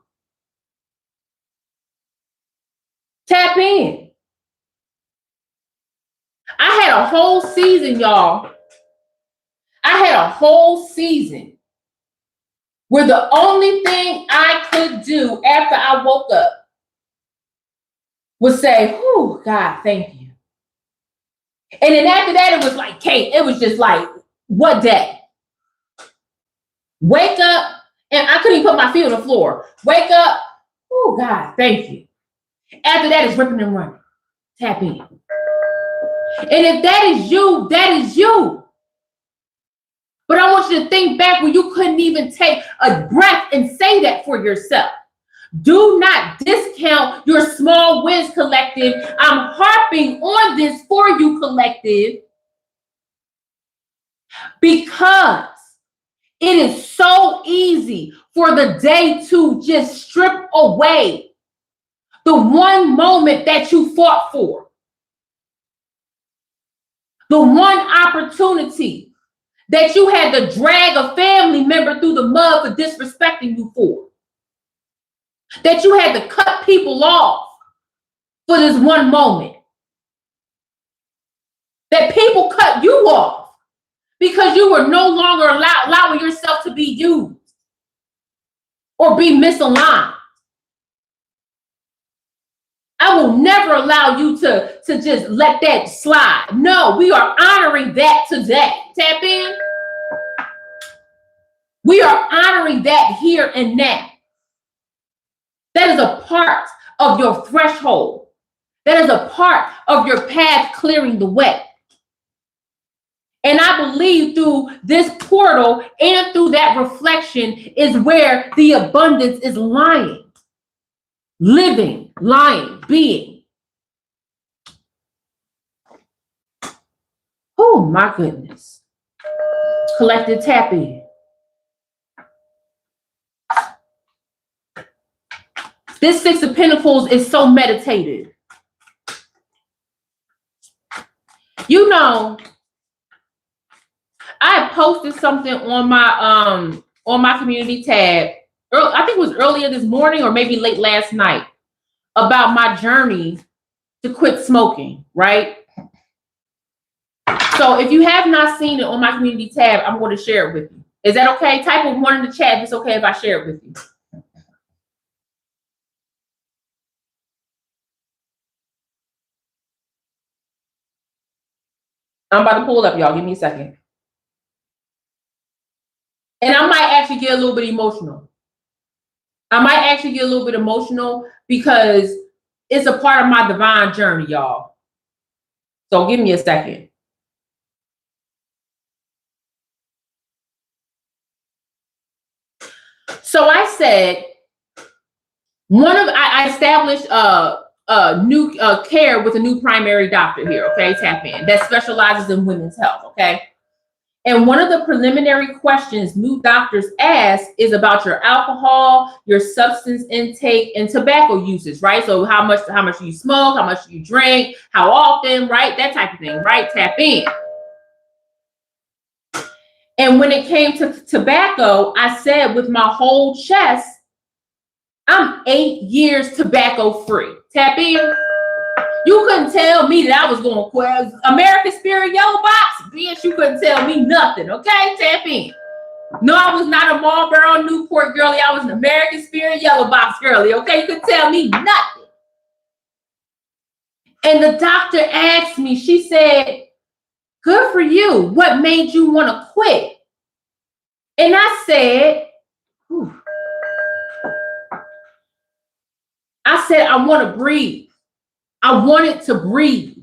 Tap in. I had a whole season, y'all. I had a whole season where the only thing I could do after I woke up was say, "Oh, God, thank you." And then after that, it was like, Kate, it was just like, what day? Wake up, and I couldn't even put my feet on the floor. Wake up, oh, God, thank you. After that, it's ripping and running. Tap in. And if that is you, that is you. But I want you to think back when you couldn't even take a breath and say that for yourself. Do not discount your small wins, collective. I'm harping on this for you, collective, because it is so easy for the day to just strip away the one moment that you fought for, the one opportunity that you had to drag a family member through the mud for disrespecting you for, that you had to cut people off for this one moment, that people cut you off because you were no longer allowing yourself to be used or be misaligned. I will never allow you to just let that slide. No, we are honoring that today. Tap in. We are honoring that here and now. That is a part of your threshold. That is a part of your path clearing the way. And I believe through this portal and through that reflection is where the abundance is lying, living, lying, being. Oh my goodness. Collective tap in. This Six of Pentacles is so meditative. You know, I posted something on my community tab. I think it was earlier this morning or maybe late last night about my journey to quit smoking, right? So if you have not seen it on my community tab, I'm going to share it with you. Is that okay? Type of one in the chat if it's okay if I share it with you. I'm about to pull it up, y'all. Give me a second. And I might actually get a little bit emotional. Because it's a part of my divine journey, y'all. So give me a second. So I said, I established a new care with a new primary doctor here, okay, tap in, that specializes in women's health, okay? And one of the preliminary questions new doctors ask is about your alcohol, your substance intake, and tobacco usage, right? So how much do you smoke, how much do you drink, how often, right? That type of thing, right? Tap in. And when it came to tobacco, I said with my whole chest, I'm 8 years tobacco free. Tap in. You couldn't tell me that I was going to quit. American Spirit Yellow Box, bitch, you couldn't tell me nothing, okay? Tap in. No, I was not a Marlboro Newport girly. I was an American Spirit Yellow Box girly, okay? You couldn't tell me nothing. And the doctor asked me, she said, good for you. What made you want to quit? And I said, I want to breathe. I wanted to breathe.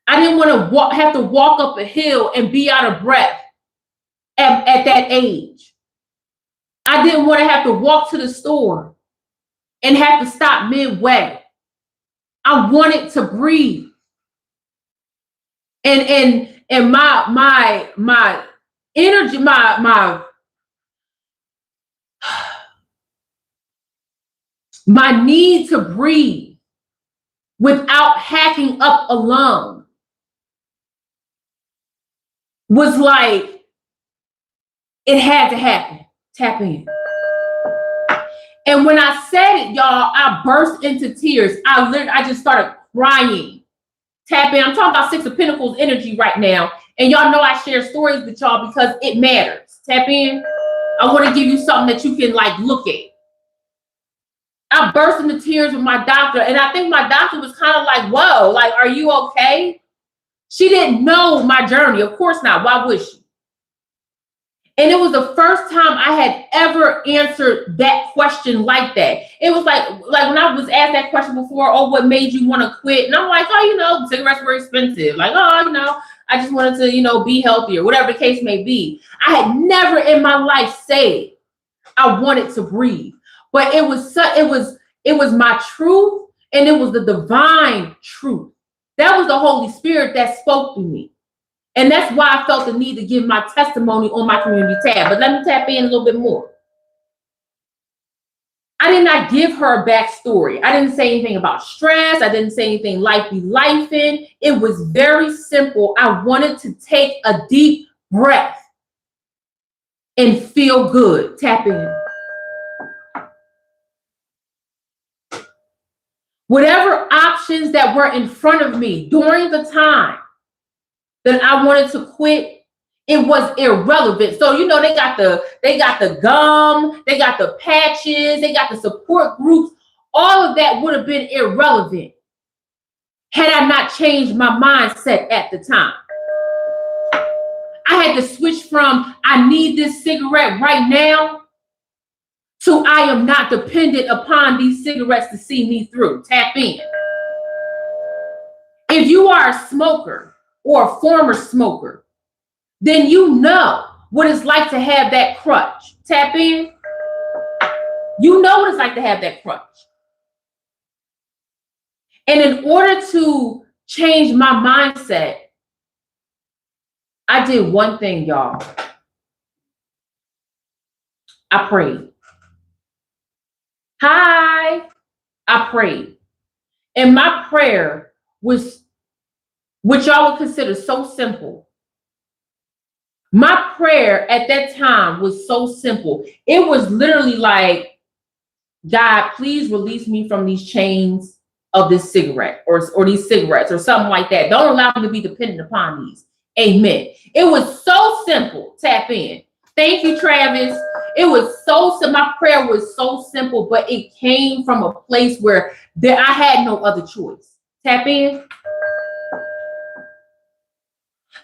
I didn't want to have to walk up a hill and be out of breath at that age. I didn't want to have to walk to the store and have to stop midway. I wanted to breathe. And my energy, My need to breathe without hacking up a lung was like, it had to happen. Tap in. And when I said it, y'all, I burst into tears. I just started crying. Tap in. I'm talking about Six of Pentacles energy right now. And y'all know I share stories with y'all because it matters. Tap in. I want to give you something that you can like look at. I burst into tears with my doctor. And I think my doctor was kind of like, whoa, like, are you okay? She didn't know my journey. Of course not. Why would she? And it was the first time I had ever answered that question like that. It was like when I was asked that question before, oh, what made you want to quit? And I'm like, oh, cigarettes were expensive. Like, oh, I just wanted to, be healthier, whatever the case may be. I had never in my life said I wanted to breathe, but it was my truth, and it was the divine truth. That was the Holy Spirit that spoke to me. And that's why I felt the need to give my testimony on my community tab. But let me tap in a little bit more. I did not give her a backstory. I didn't say anything about stress. I didn't say anything life be lifing. It was very simple. I wanted to take a deep breath and feel good. Tap in. Whatever options that were in front of me during the time that I wanted to quit, it was irrelevant. So, they got the gum, they got the patches, they got the support groups. All of that would have been irrelevant had I not changed my mindset at the time. I had to switch from I need this cigarette right now to I am not dependent upon these cigarettes to see me through. Tap in. If you are a smoker or a former smoker, then you know what it's like to have that crutch. Tap in. You know what it's like to have that crutch. And in order to change my mindset, I did one thing, y'all. I prayed. I prayed. And my prayer was, what y'all would consider so simple. My prayer at that time was so simple. It was literally like, God, please release me from these chains of this cigarette or these cigarettes or something like that. Don't allow me to be dependent upon these. Amen. It was so simple. Tap in. Thank you, Travis. It was so simple. My prayer was so simple, but it came from a place where I had no other choice. Tap in.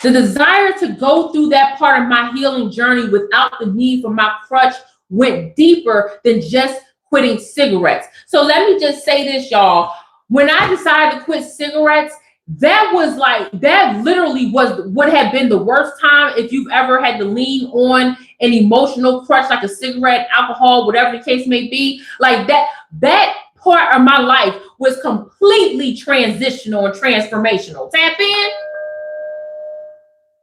The desire to go through that part of my healing journey without the need for my crutch went deeper than just quitting cigarettes. So let me just say this, y'all. When I decided to quit cigarettes, that literally would have been the worst time if you've ever had to lean on an emotional crutch like a cigarette, alcohol, whatever the case may be. Like that part of my life was completely transitional and transformational. Tap in.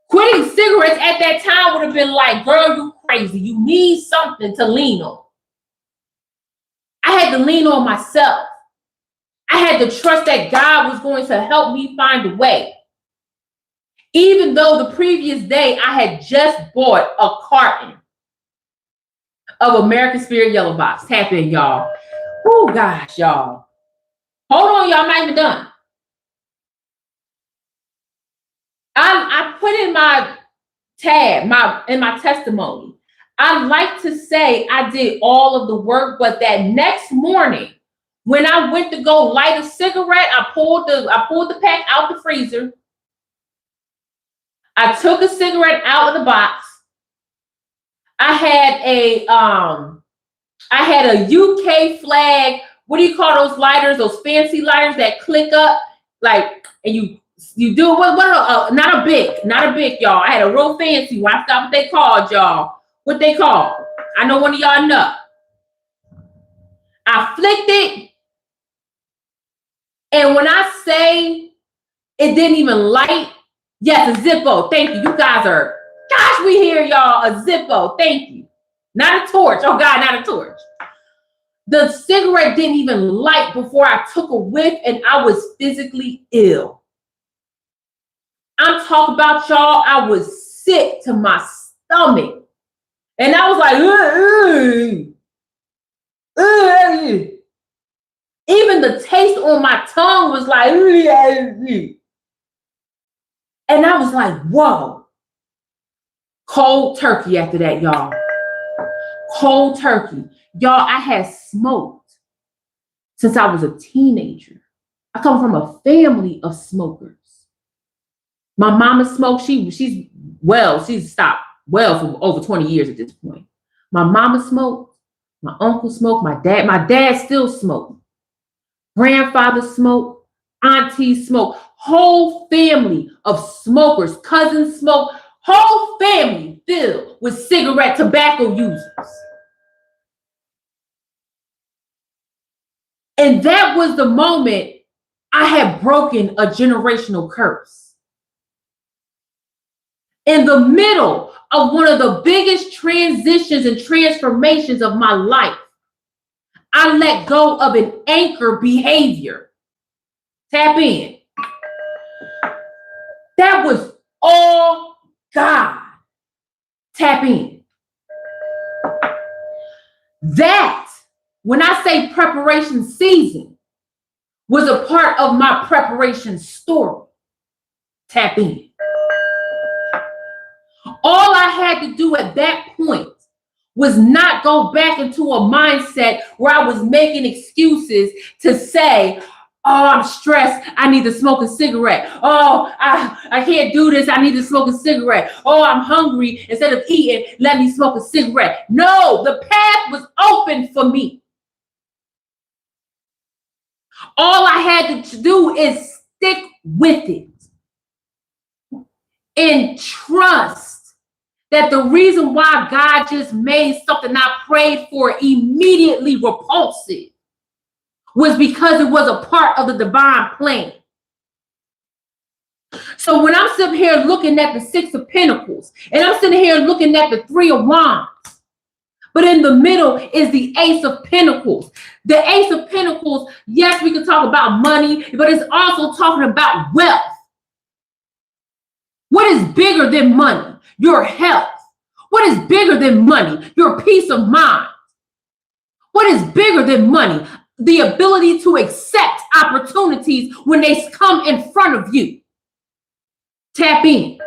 Quitting cigarettes at that time would have been like, girl, you crazy. You need something to lean on. I had to lean on myself. I had to trust that God was going to help me find a way. Even though the previous day I had just bought a carton of American Spirit Yellow Box. Tap in, y'all. Oh, gosh, y'all. Hold on, y'all. I'm not even done. I put in my tab, in my testimony, I like to say I did all of the work, but that next morning, when I went to go light a cigarette, I pulled the pack out the freezer. I took a cigarette out of the box. I had a UK flag. What do you call those lighters? Those fancy lighters that click up, like, and you do not a big, y'all. I had a real fancy one. I forgot what they called, y'all. What they called? I know one of y'all know. I flicked it, and when I say it didn't even light, yes, a Zippo. Thank you. You guys are, gosh, we hear y'all. A Zippo. Thank you. Not a torch. Oh God, not a torch. The cigarette didn't even light before I took a whiff, and I was physically ill. I'm talking about, y'all, I was sick to my stomach. And I was like, even the taste on my tongue was like, and I was like, whoa. Cold turkey after that, y'all. Cold turkey. Y'all, I had smoked since I was a teenager. I come from a family of smokers. My mama smoked. She's stopped well for over 20 years at this point. My mama smoked. My uncle smoked. My dad still smoked. Grandfather smoked. Auntie smoked. Whole family of smokers. Cousins smoked. Whole family filled with cigarette tobacco users. And that was the moment I had broken a generational curse. In the middle of one of the biggest transitions and transformations of my life, I let go of an anchor behavior. Tap in. That was all God. Tap in. That, when I say preparation season, was a part of my preparation story. Tap in. All I had to do at that point was not go back into a mindset where I was making excuses to say, oh, I'm stressed, I need to smoke a cigarette. Oh, I can't do this, I need to smoke a cigarette. Oh, I'm hungry, instead of eating, let me smoke a cigarette. No, the path was open for me. All I had to do is stick with it and trust that the reason why God just made something I prayed for immediately repulsive was because it was a part of the divine plan. So when I'm sitting here looking at the Six of Pentacles, and I'm sitting here looking at the Three of Wands, but in the middle is the Ace of Pentacles. The Ace of Pentacles, yes, we can talk about money, but it's also talking about wealth. What is bigger than money? Your health. What is bigger than money? Your peace of mind. What is bigger than money? The ability to accept opportunities when they come in front of you. Tap in.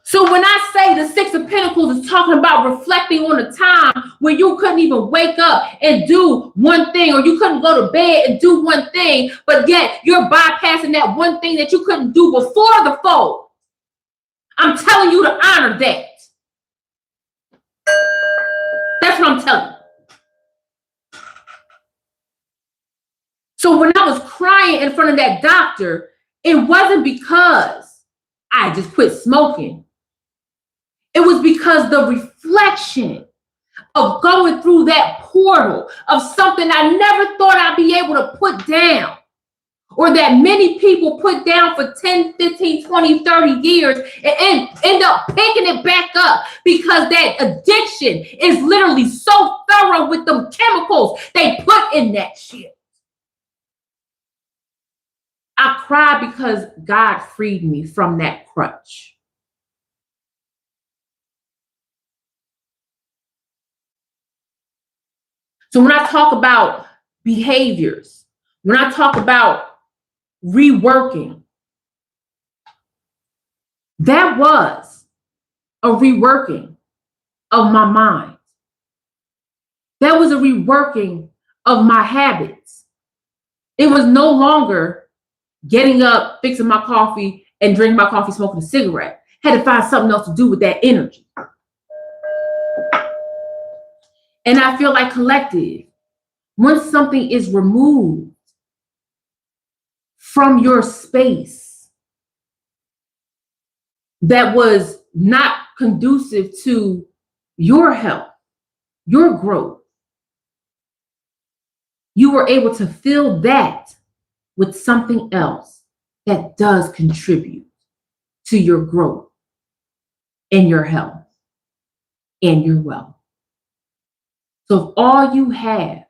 So when I say the Six of Pentacles is talking about reflecting on a time where you couldn't even wake up and do one thing, or you couldn't go to bed and do one thing, but yet you're bypassing that one thing that you couldn't do before the fold. I'm telling you to honor that. That's what I'm telling you. So when I was crying in front of that doctor, it wasn't because I just quit smoking. It was because the reflection of going through that portal of something I never thought I'd be able to put down, or that many people put down for 10, 15, 20, 30 years and end up picking it back up because that addiction is literally so thorough with them chemicals they put in that shit. I cried because God freed me from that crutch. So when I talk about behaviors, when I talk about reworking, that was a reworking of my mind. That was a reworking of my habits. It was no longer getting up, fixing my coffee, and drinking my coffee, smoking a cigarette. Had to find something else to do with that energy. And I feel like collective, once something is removed from your space that was not conducive to your health, your growth, you were able to fill that with something else that does contribute to your growth and your health. and your wealth. So if all you have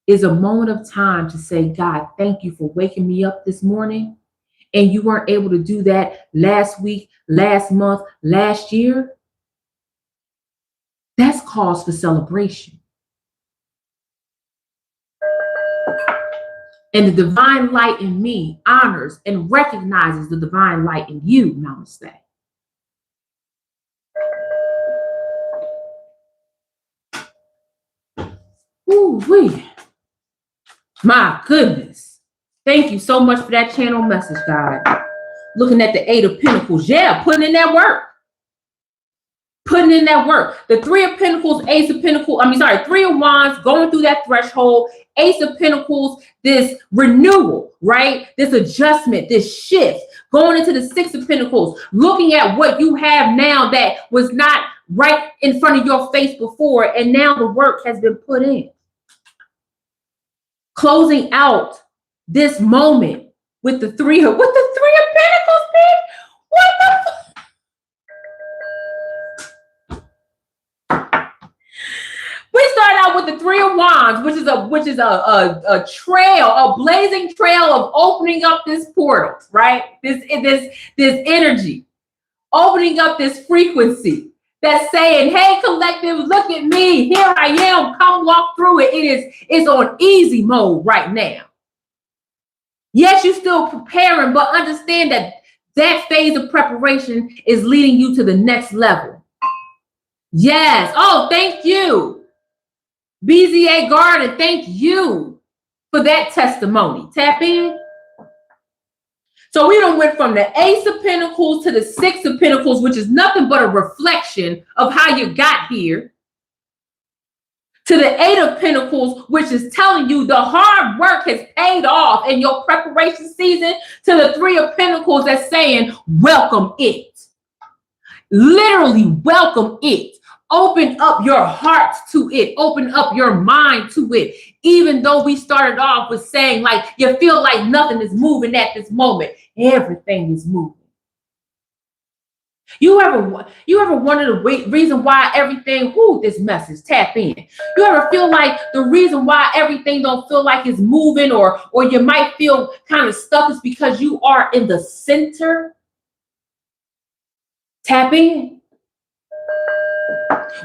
is a moment of time to say, God, thank you for waking me up this morning, and you weren't able to do that last week, last month, last year, that's cause for celebration. And the divine light in me honors and recognizes the divine light in you. Namaste. Ooh-wee. My goodness. Thank you so much for that channel message, God. Looking at the 8 of Pentacles. Yeah, putting in that work. Putting in that work. The 3 of Pentacles, Ace of Pentacles, 3 of Wands, going through that threshold. Ace of Pentacles, this renewal, right? This adjustment, this shift. Going into the 6 of Pentacles, looking at what you have now that was not right in front of your face before, and now the work has been put in. Closing out this moment with the 3 of Pentacles, bitch. What the We start out with the 3 of Wands, which is a trail, a blazing trail of opening up this portal, right? This energy, opening up this frequency that's saying, "Hey, collective, look at me. Here I am. Come walk through it." It's on easy mode right now. Yes, you're still preparing, but understand that phase of preparation is leading you to the next level. Yes. Oh, thank you. BZA Garden, thank you for that testimony. Tap in. So we done went from the Ace of Pentacles to the 6 of Pentacles, which is nothing but a reflection of how you got here, to the 8 of Pentacles, which is telling you the hard work has paid off in your preparation season, to the 3 of Pentacles that's saying, welcome it. Literally welcome it. Open up your heart to it. Open up your mind to it. Even though we started off with saying, like, you feel like nothing is moving at this moment, everything is moving. You ever wonder the reason why everything, this message, tap in. You ever feel like the reason why everything don't feel like it's moving, or you might feel kind of stuck, is because you are in the center? Tap in.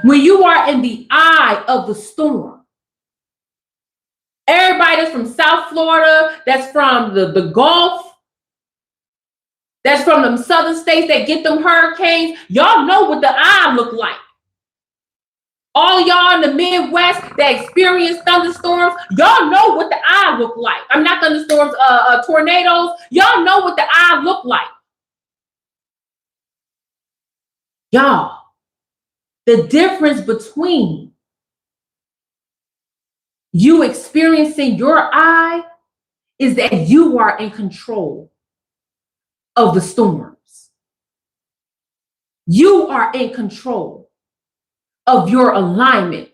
When you are in the eye of the storm, everybody that's from South Florida, that's from the Gulf, that's from them southern states that get them hurricanes, y'all know what the eye look like. All y'all in the Midwest that experience thunderstorms, y'all know what the eye look like. I'm not thunderstorms, tornadoes. Y'all know what the eye look like. Y'all, the difference between you experiencing your eye is that you are in control of the storms. You are in control of your alignment.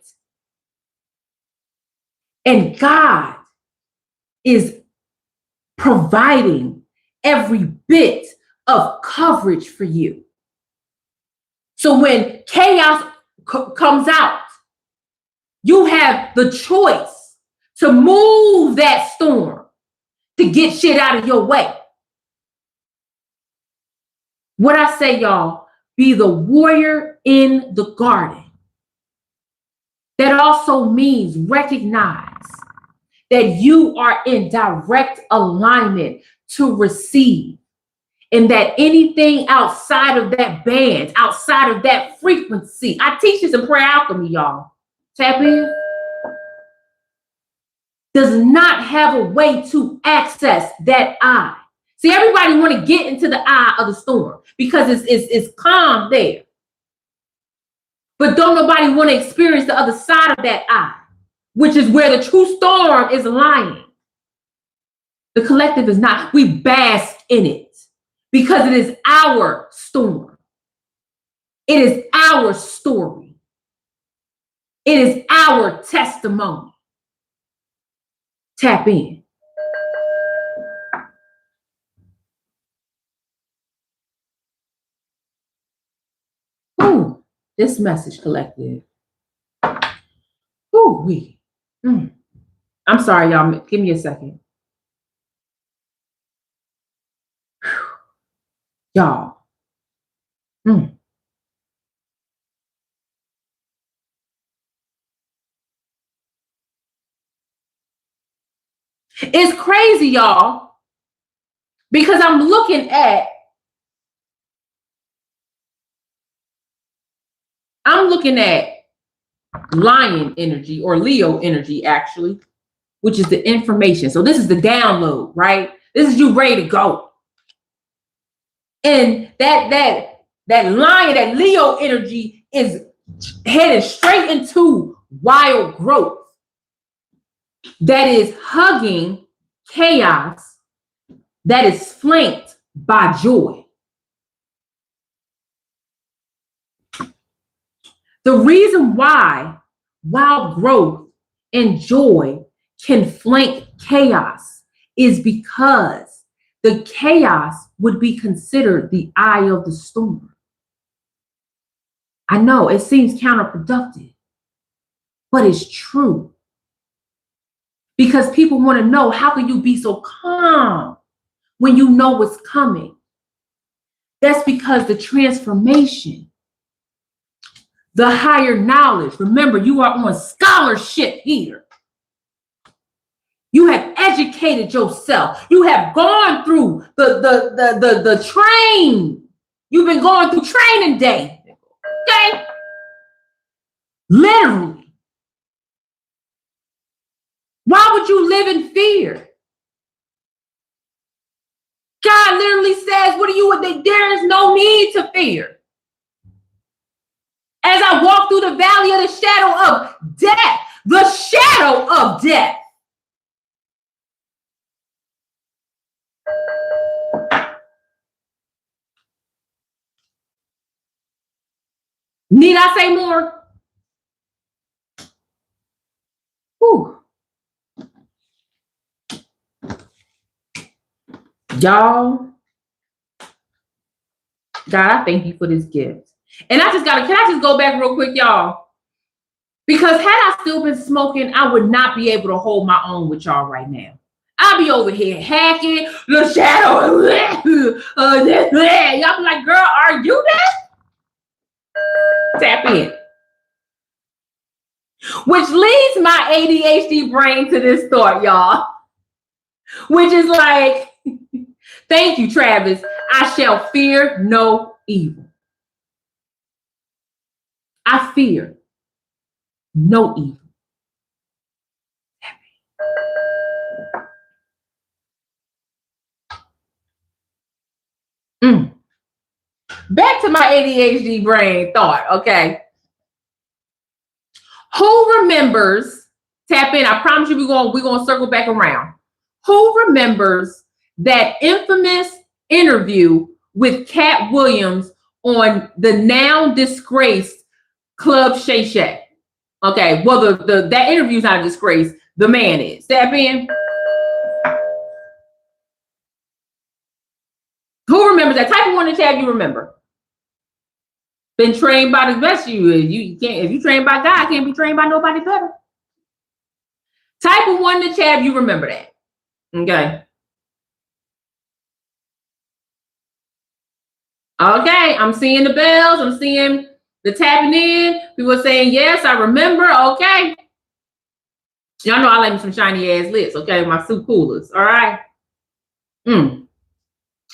And God is providing every bit of coverage for you. So when chaos comes out, you have the choice to move that storm, to get shit out of your way. What I say, y'all, be the warrior in the garden. That also means recognize that you are in direct alignment to receive, and that anything outside of that band, outside of that frequency, I teach this in prayer alchemy, y'all. Tap in. Does not have a way to access that eye. See, everybody want to get into the eye of the storm because it's calm there. But don't nobody want to experience the other side of that eye, which is where the true storm is lying. The collective is not. We bask in it because it is our storm. It is our story. It is our testimony. Tap in. Ooh, this message, collective. Ooh, wee. I'm sorry, y'all. Give me a second. Y'all. It's crazy, y'all, because I'm looking at lion energy, or Leo energy, actually, which is the information. So this is the download, right? This is you ready to go. And that lion, that Leo energy is headed straight into wild growth. That is hugging chaos, that is flanked by joy. The reason why wild growth and joy can flank chaos is because the chaos would be considered the eye of the storm. I know it seems counterproductive, but it's true. Because people want to know, how can you be so calm when you know what's coming? That's because the transformation, the higher knowledge, remember, you are on scholarship here. You have educated yourself. You have gone through the train. You've been going through training day. Okay? Literally. Why would you live in fear? God literally says, there is no need to fear. As I walk through the valley of the shadow of death, the shadow of death. Need I say more? Whew. Y'all, God, I thank you for this gift. And can I just go back real quick, y'all? Because had I still been smoking, I would not be able to hold my own with y'all right now. I'll be over here hacking, the shadow. Y'all be like, girl, are you that? Tap in. Which leads my ADHD brain to this thought, y'all. Which is like, thank you, Travis. I shall fear no evil. I fear no evil. Back to my ADHD brain thought, okay? Who remembers, tap in, I promise you we're gonna circle back around. Who remembers that infamous interview with Cat Williams on the now disgraced Club Shay Shay? Okay, well, that interview's not a disgrace. The man is. Tap in. Who remembers that? Type of one in the chat you remember. Been trained by the best. You can't, if you trained by God, can't be trained by nobody better. Type of one in the chat you remember that. Okay. Okay, I'm seeing the bells. I'm seeing the tapping in. People are saying, yes, I remember. Okay. Y'all know I like me some shiny ass lips. Okay, my soup coolers. All right.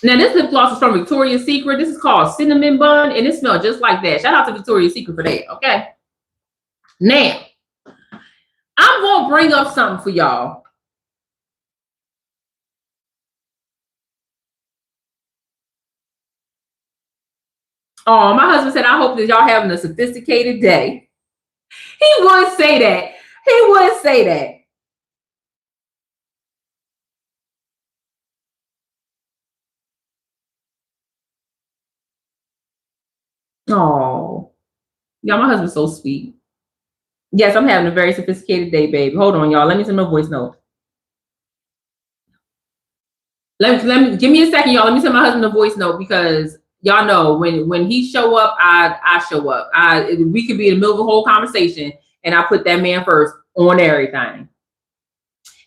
Now, this lip gloss is from Victoria's Secret. This is called Cinnamon Bun, and it smells just like that. Shout out to Victoria's Secret for that, okay? Now, I'm going to bring up something for y'all. Oh, my husband said, I hope that y'all having a sophisticated day. He would say that. He would say that. Oh, yeah, my husband's so sweet. Yes, I'm having a very sophisticated day, baby. Hold on, y'all. Let me send my voice note. Let me give me a second, y'all. Let me send my husband a voice note because Y'all know when he show up, I show up. We could be in the middle of a whole conversation, and I put that man first on everything.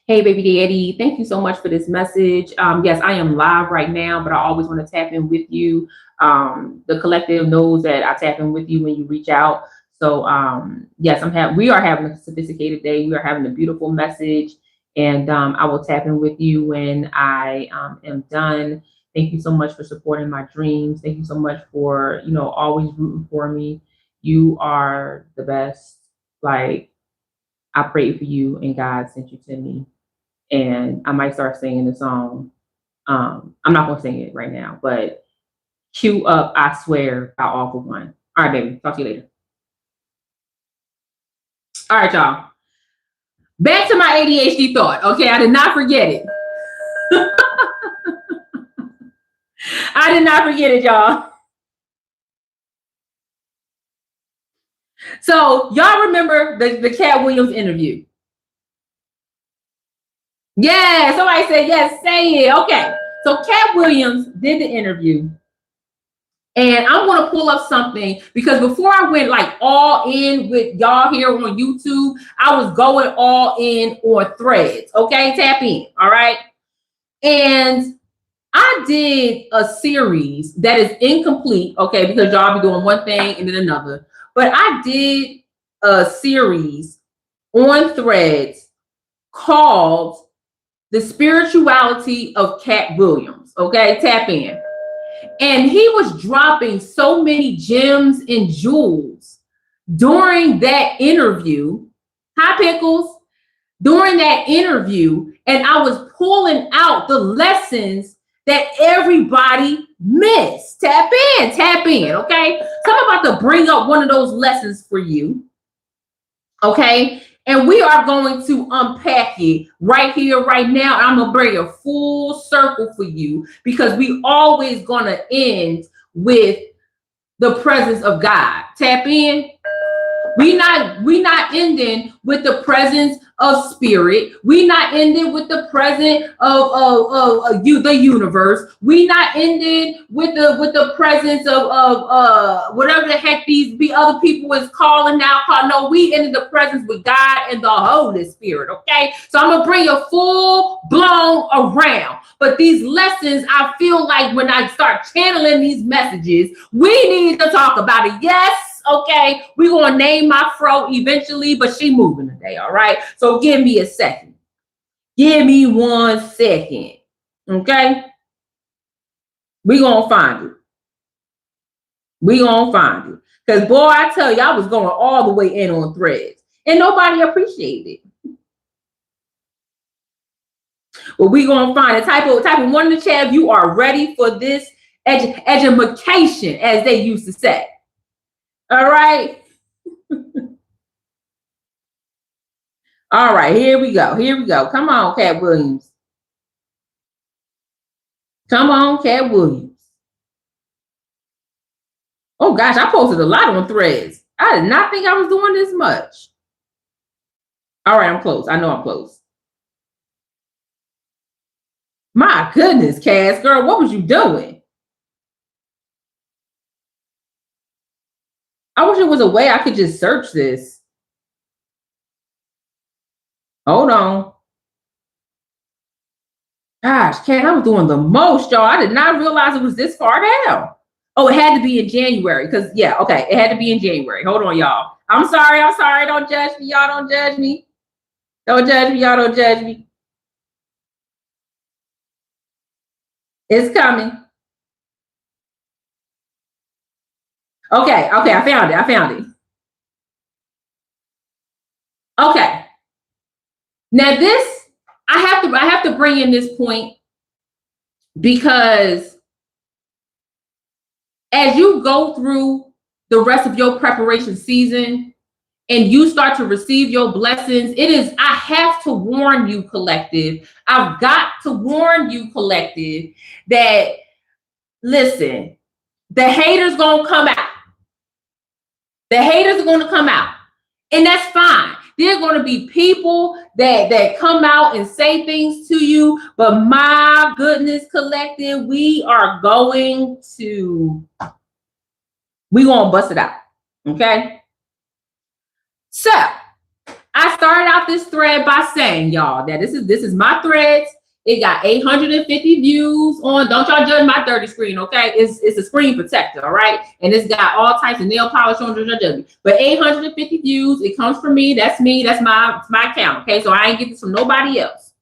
Hey, baby daddy, thank you so much for this message. Yes, I am live right now, but I always want to tap in with you. The collective knows that I tap in with you when you reach out. So yes, we are having a sophisticated day. We are having a beautiful message, and I will tap in with you when I am done. Thank you so much for supporting my dreams. Thank you so much for, always rooting for me. You are the best. Like, I prayed for you and God sent you to me. And I might start singing the song. I'm not gonna sing it right now, but cue up I Swear by All For One. All right, baby. Talk to you later. All right, y'all. Back to my ADHD thought. Okay, I did not forget it. I did not forget it, y'all. So y'all remember the Cat Williams interview? Yeah, somebody said yes, say it. Okay. So Cat Williams did the interview. And I'm going to pull up something because before I went like all in with y'all here on YouTube, I was going all in on Threads. Okay, tap in. All right. And I did a series that is incomplete. Okay, because y'all be doing one thing and then another. But I did a series on Threads called The Spirituality of Cat Williams. Okay, tap in. And he was dropping so many gems and jewels during that interview. Hi, Pickles. During that interview, and I was pulling out the lessons that everybody missed. Tap in, okay? So I'm about to bring up one of those lessons for you, okay? And we are going to unpack it right here, right now. I'm going to bring a full circle for you because we always going to end with the presence of God. Tap in. We not ending with the presence of spirit. We not ending with the presence of the universe. We not ending with the presence of whatever the heck these other people is calling now. No, we ended the presence with God and the Holy Spirit. Okay, so I'm gonna bring you full blown around. But these lessons, I feel like when I start channeling these messages, we need to talk about it. Yes. Okay, we're gonna name my fro eventually, but she moving today. All right, so give me a second. Give me 1 second. Okay, we gonna find it. We gonna find it. Because boy, I tell you, I was going all the way in on Threads, and nobody appreciated it. Well, we gonna find it. Type of one in the chat if you are ready for this education, as they used to say. All right. All right, here we go. Here we go. Come on, Cat Williams. Come on, Cat Williams. Oh gosh, I posted a lot on Threads. I did not think I was doing this much. All right, I'm close. I know I'm close. My goodness, Cass, girl, what was you doing? I wish there was a way I could just search this. Hold on. Gosh, Kat, I was doing the most, y'all. I did not realize it was this far down. Oh, it had to be in January because, yeah, okay, it had to be in January. Hold on, y'all. I'm sorry. Don't judge me. Y'all don't judge me. Don't judge me. Y'all don't judge me. It's coming. Okay, I found it. Okay. Now this, I have to bring in this point because as you go through the rest of your preparation season and you start to receive your blessings, I have to warn you, collective. I've got to warn you, collective, that listen, the haters gonna come out. The haters are gonna come out. And that's fine. There are going to be people that come out and say things to you, but my goodness, collective, we're going to bust it out. Okay. So I started out this thread by saying, y'all, that this is my threads. It got 850 views on. Don't y'all judge my dirty screen, okay? It's a screen protector, all right? And it's got all types of nail polish on. But 850 views. It comes from me. That's me. That's my account, okay? So I ain't get this from nobody else.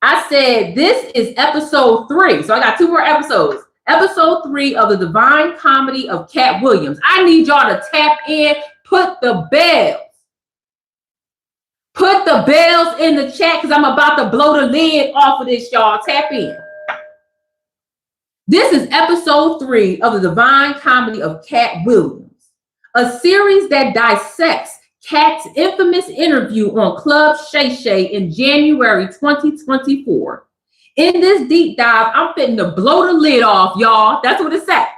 I said this is episode 3. So I got 2 more episodes. Episode 3 of the Divine Comedy of Cat Williams. I need y'all to tap in. Put the bells. Put the bells in the chat because I'm about to blow the lid off of this, y'all. Tap in. This is episode 3 of the Divine Comedy of Cat Williams, a series that dissects Cat's infamous interview on Club Shay Shay in January 2024. In this deep dive, I'm fitting to blow the lid off, y'all. That's what it said.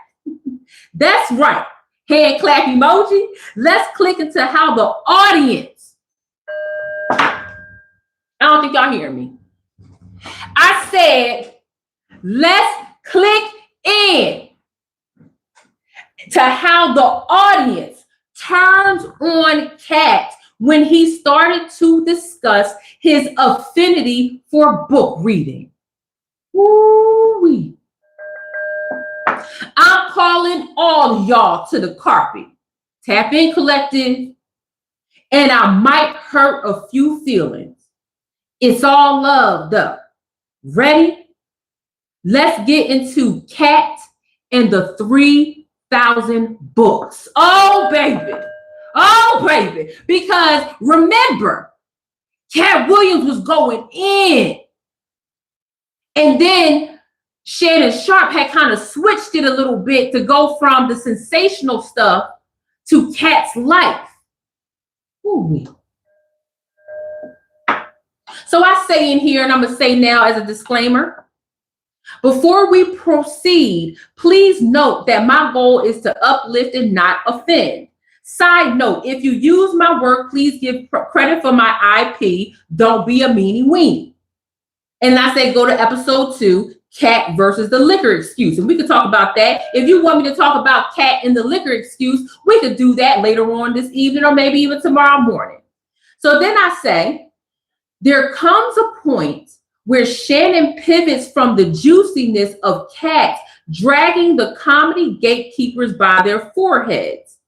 That's right. Hand clap emoji. Let's click into how the audience. I don't think y'all hear me. I said, let's click in to how the audience turns on Cat when he started to discuss his affinity for book reading. Woo-wee. I'm calling all y'all to the carpet. Tap in, collective. And I might hurt a few feelings. It's all love, though. Ready? Let's get into Cat and the 3,000 books. Oh, baby. Oh, baby. Because remember, Cat Williams was going in. And then Shannon Sharpe had kind of switched it a little bit to go from the sensational stuff to Cat's life. Ooh. So I say in here, and I'm going to say now as a disclaimer, before we proceed, please note that my goal is to uplift and not offend. Side note, if you use my work, please give credit for my IP. Don't be a meanie weenie. And I say go to episode 2, Cat versus the liquor excuse. And we could talk about that. If you want me to talk about Cat and the liquor excuse, we could do that later on this evening or maybe even tomorrow morning. So then I say, there comes a point where Shannon pivots from the juiciness of Cat dragging the comedy gatekeepers by their foreheads.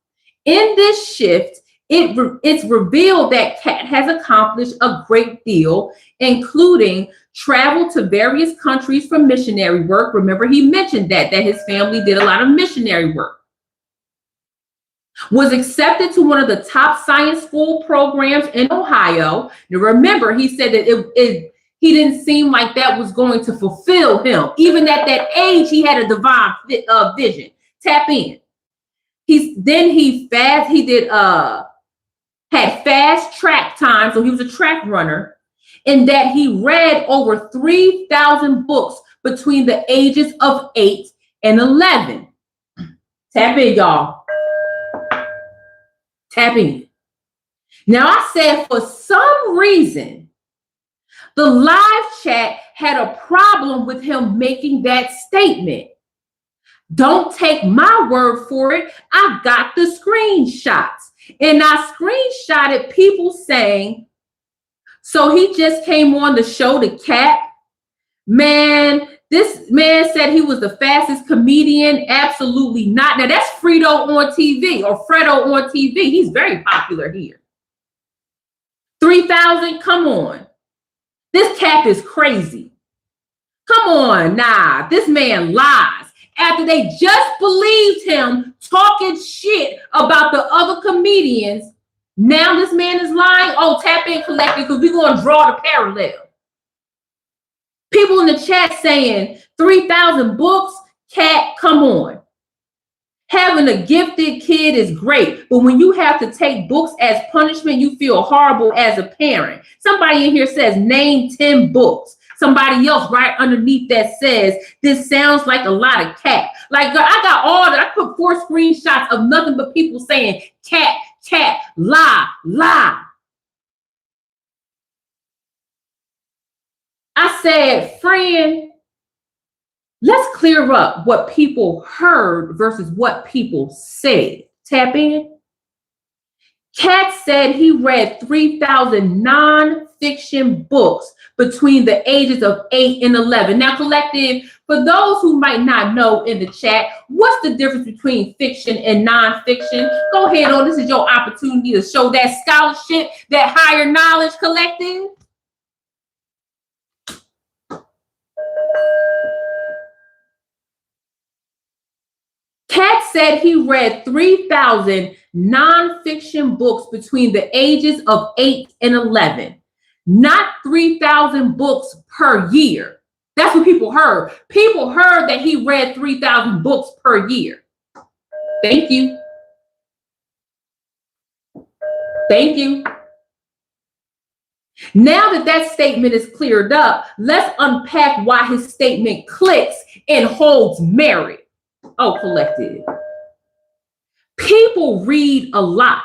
In this shift, it's revealed that Cat has accomplished a great deal, including travel to various countries for missionary work. Remember, he mentioned that his family did a lot of missionary work. Was accepted to one of the top science school programs in Ohio. Now remember, he said that he didn't seem like that was going to fulfill him. Even at that age, he had a divine vision. Tap in. Had fast track time, so he was a track runner, and that he read over 3,000 books between the ages of 8 and 11. Tap in, y'all. Tapping. Now I said for some reason, the live chat had a problem with him making that statement. Don't take my word for it. I got the screenshots. And I screenshotted people saying, so he just came on the show to Cat. Man, this man said he was the fastest comedian. Absolutely not. Now that's Fredo on TV or Fredo on TV. He's very popular here. 3,000, come on. This Cat is crazy. Come on, nah, this man lies. After they just believed him talking shit about the other comedians, now this man is lying. Oh, tap in, collective, because we're going to draw the parallel. People in the chat saying 3,000 books, Cat, come on. Having a gifted kid is great, but when you have to take books as punishment, you feel horrible as a parent. Somebody in here says, name 10 books. Somebody else right underneath that says, this sounds like a lot of Cat. Like, girl, I got all that. I put 4 screenshots of nothing but people saying, Cat, lie. I said, friend, let's clear up what people heard versus what people said. Tap in. Cat said he read 3,000 nonfiction books between the ages of 8 and 11. Now, collective, for those who might not know in the chat, what's the difference between fiction and nonfiction? Go ahead on. This is your opportunity to show that scholarship, that higher knowledge, collective. Cat said he read 3,000 nonfiction books between the ages of 8 and 11, not 3,000 books per year. That's what people heard. People heard that he read 3,000 books per year. Thank you. Thank you. Now that that statement is cleared up, let's unpack why his statement clicks and holds merit. Oh, collective. People read a lot.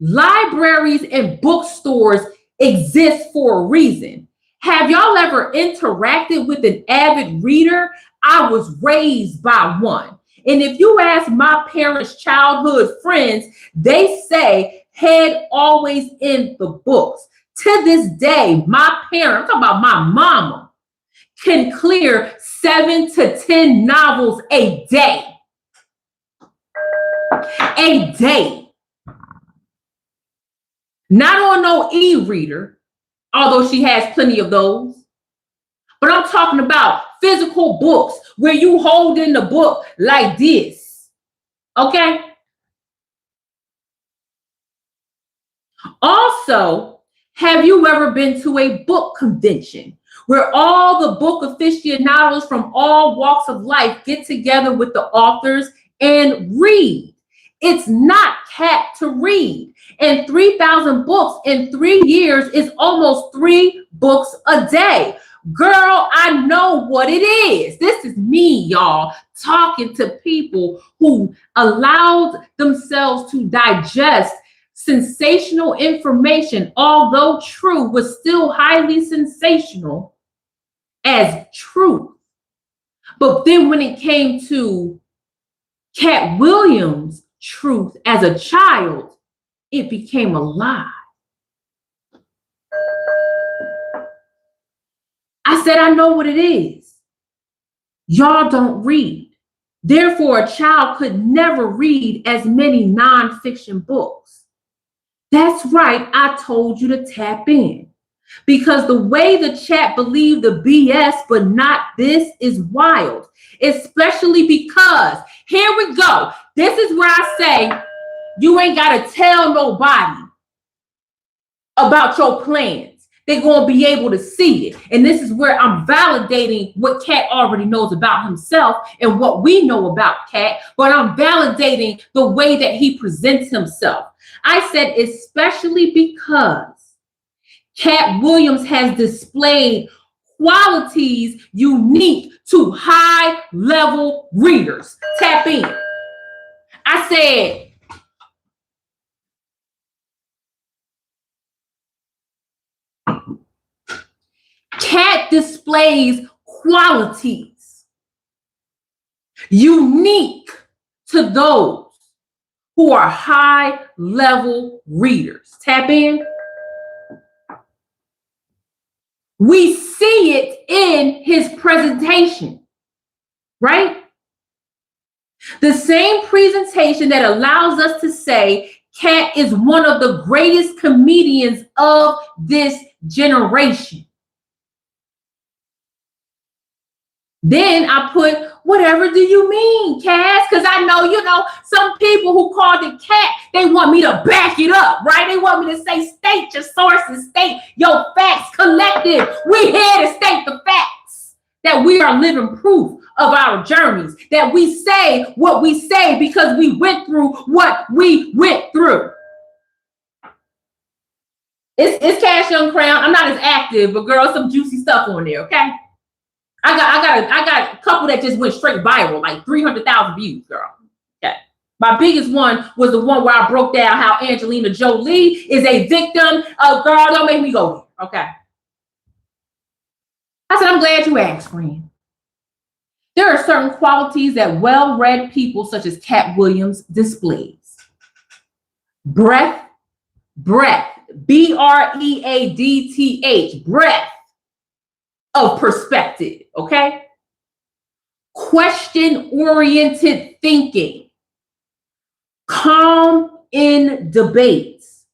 Libraries and bookstores exist for a reason. Have y'all ever interacted with an avid reader? I was raised by one. And if you ask my parents' childhood friends, they say head always in the books. To this day, my parents, I'm talking about my mama, can clear 7 to 10 novels a day. A day. Not on no e-reader, although she has plenty of those. But I'm talking about physical books where you hold in the book like this. Okay? Also, have you ever been to a book convention where all the book aficionados from all walks of life get together with the authors and read? It's not cat to read. And 3,000 books in 3 years is almost 3 books a day. Girl, I know what it is. This is me, y'all, talking to people who allowed themselves to digest sensational information, although true, was still highly sensational as truth. But then when it came to Cat Williams' truth as a child, it became a lie. I said, I know what it is. Y'all don't read. Therefore, a child could never read as many nonfiction books. That's right, I told you to tap in. Because the way the chat believed the BS, but not this, is wild. Especially because, here we go. This is where I say, you ain't got to tell nobody about your plans. They're going to be able to see it. And this is where I'm validating what Cat already knows about himself and what we know about Cat, but I'm validating the way that he presents himself. I said, especially because Cat Williams has displayed qualities unique to high-level readers. Tap in. I said, Cat displays qualities unique to those who are high-level readers. Tap in. We see it in his presentation, right? The same presentation that allows us to say Cat is one of the greatest comedians of this generation. Then I put, whatever do you mean, Cass? Because I know, some people who called it Cat, they want me to back it up, right? They want me to say, state your sources, state your facts, collective. We're here to state the facts, that we are living proof of our journeys, that we say what we say because we went through what we went through. It's Cash Young Crown. I'm not as active, but girl, some juicy stuff on there, okay? I got a couple that just went straight viral, like 300,000 views, girl. Okay. My biggest one was the one where I broke down how Angelina Jolie is a victim of, girl, don't make me go here. Okay. I said, I'm glad you asked, friend. There are certain qualities that well-read people such as Cat Williams displays. Breadth, breadth, breadth of perspective, okay? Question-oriented thinking, calm in debates,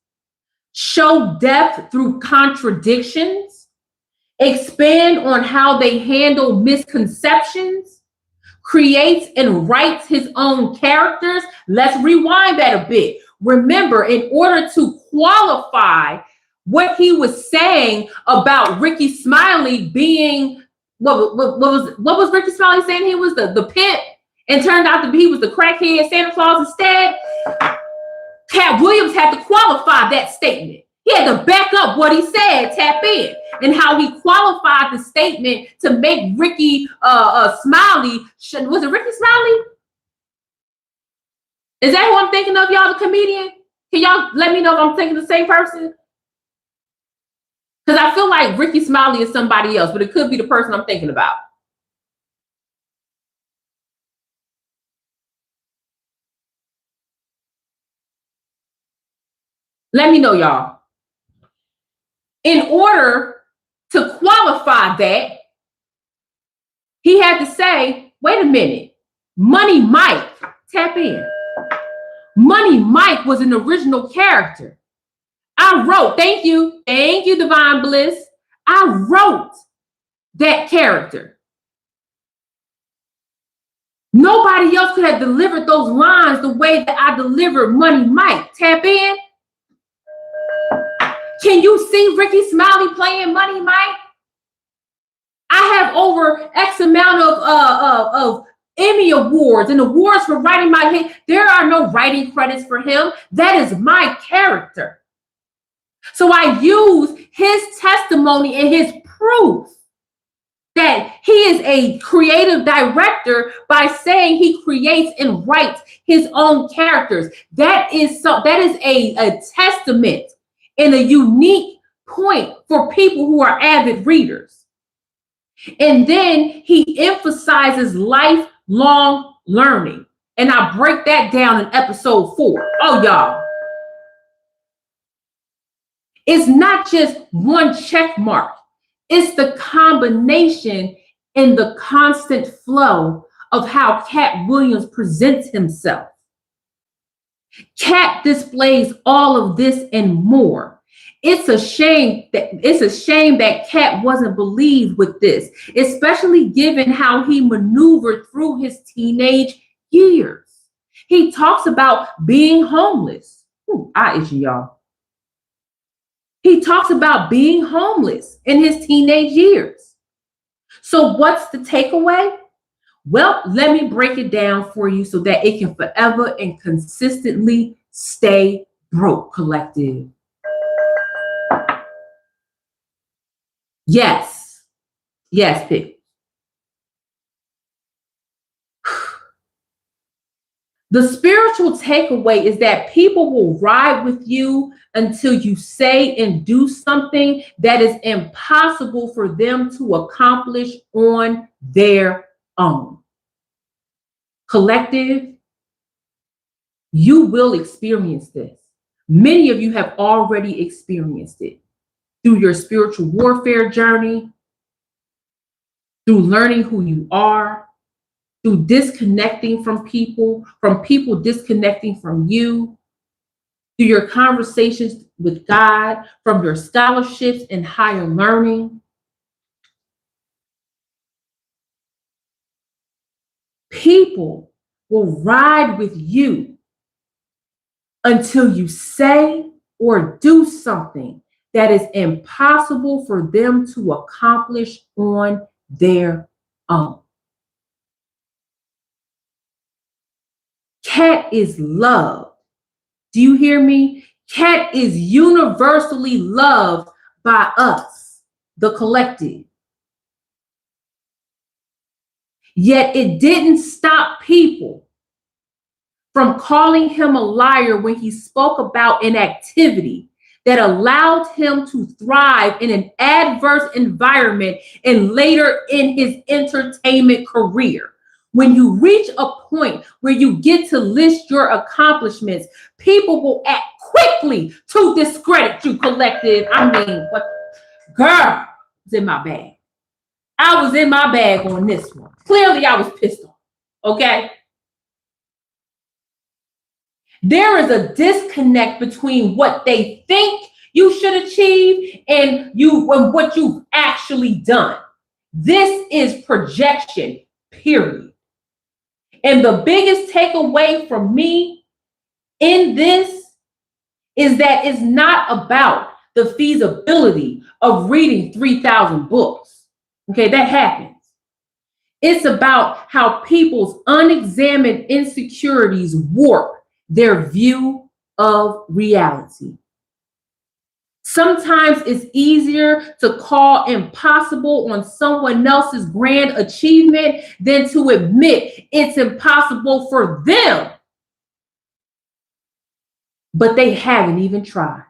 show depth through contradictions, expand on how they handle misconceptions, creates and writes his own characters. Let's rewind that a bit. Remember, in order to qualify what he was saying about Ricky Smiley being, what was Ricky Smiley saying? He was the pimp and turned out to be he was the crackhead Santa Claus instead. Cat Williams had to qualify that statement. He had to back up what he said, tap in, and how he qualified the statement to make Ricky Smiley. Was it Ricky Smiley? Is that who I'm thinking of, y'all, the comedian? Can y'all let me know if I'm thinking the same person? Because I feel like Ricky Smiley is somebody else, but it could be the person I'm thinking about. Let me know, y'all. In order to qualify that, he had to say, wait a minute, Money Mike, tap in. Money Mike was an original character. I wrote, thank you, Divine Bliss. I wrote that character. Nobody else could have delivered those lines the way that I delivered Money Mike. Tap in. Can you see Ricky Smiley playing Money Mike? I have over X amount of Emmy awards and awards for writing my hit. There are no writing credits for him. That is my character. So I use his testimony and his proof that he is a creative director by saying he creates and writes his own characters. That is a testament and a unique point for people who are avid readers. And then he emphasizes lifelong learning. And I break that down in episode 4. Oh, y'all. It's not just one check mark. It's the combination and the constant flow of how Cat Williams presents himself. Cat displays all of this and more. It's a shame that Cat wasn't believed with this, especially given how he maneuvered through his teenage years. He talks about being homeless. Ooh, I itchy, y'all. He talks about being homeless in his teenage years. So what's the takeaway? Well, let me break it down for you so that it can forever and consistently stay broke, collective. Yes, Pip. The spiritual takeaway is that people will ride with you until you say and do something that is impossible for them to accomplish on their own. Collective, you will experience this. Many of you have already experienced it through your spiritual warfare journey, through learning who you are, through disconnecting from people disconnecting from you, through your conversations with God, from your scholarships and higher learning. People will ride with you until you say or do something that is impossible for them to accomplish on their own. Cat is loved. Do you hear me? Cat is universally loved by us, the collective. Yet it didn't stop people from calling him a liar when he spoke about an activity that allowed him to thrive in an adverse environment and later in his entertainment career. When you reach a point where you get to list your accomplishments, people will act quickly to discredit you, collective. I mean, what? Girl, it's in my bag. I was in my bag on this one. Clearly, I was pissed off. Okay? There is a disconnect between what they think you should achieve and what you've actually done. This is projection, period. And the biggest takeaway from me in this is that it's not about the feasibility of reading 3,000 books. Okay, that happens. It's about how people's unexamined insecurities warp their view of reality. Sometimes it's easier to call impossible on someone else's grand achievement than to admit it's impossible for them. But they haven't even tried.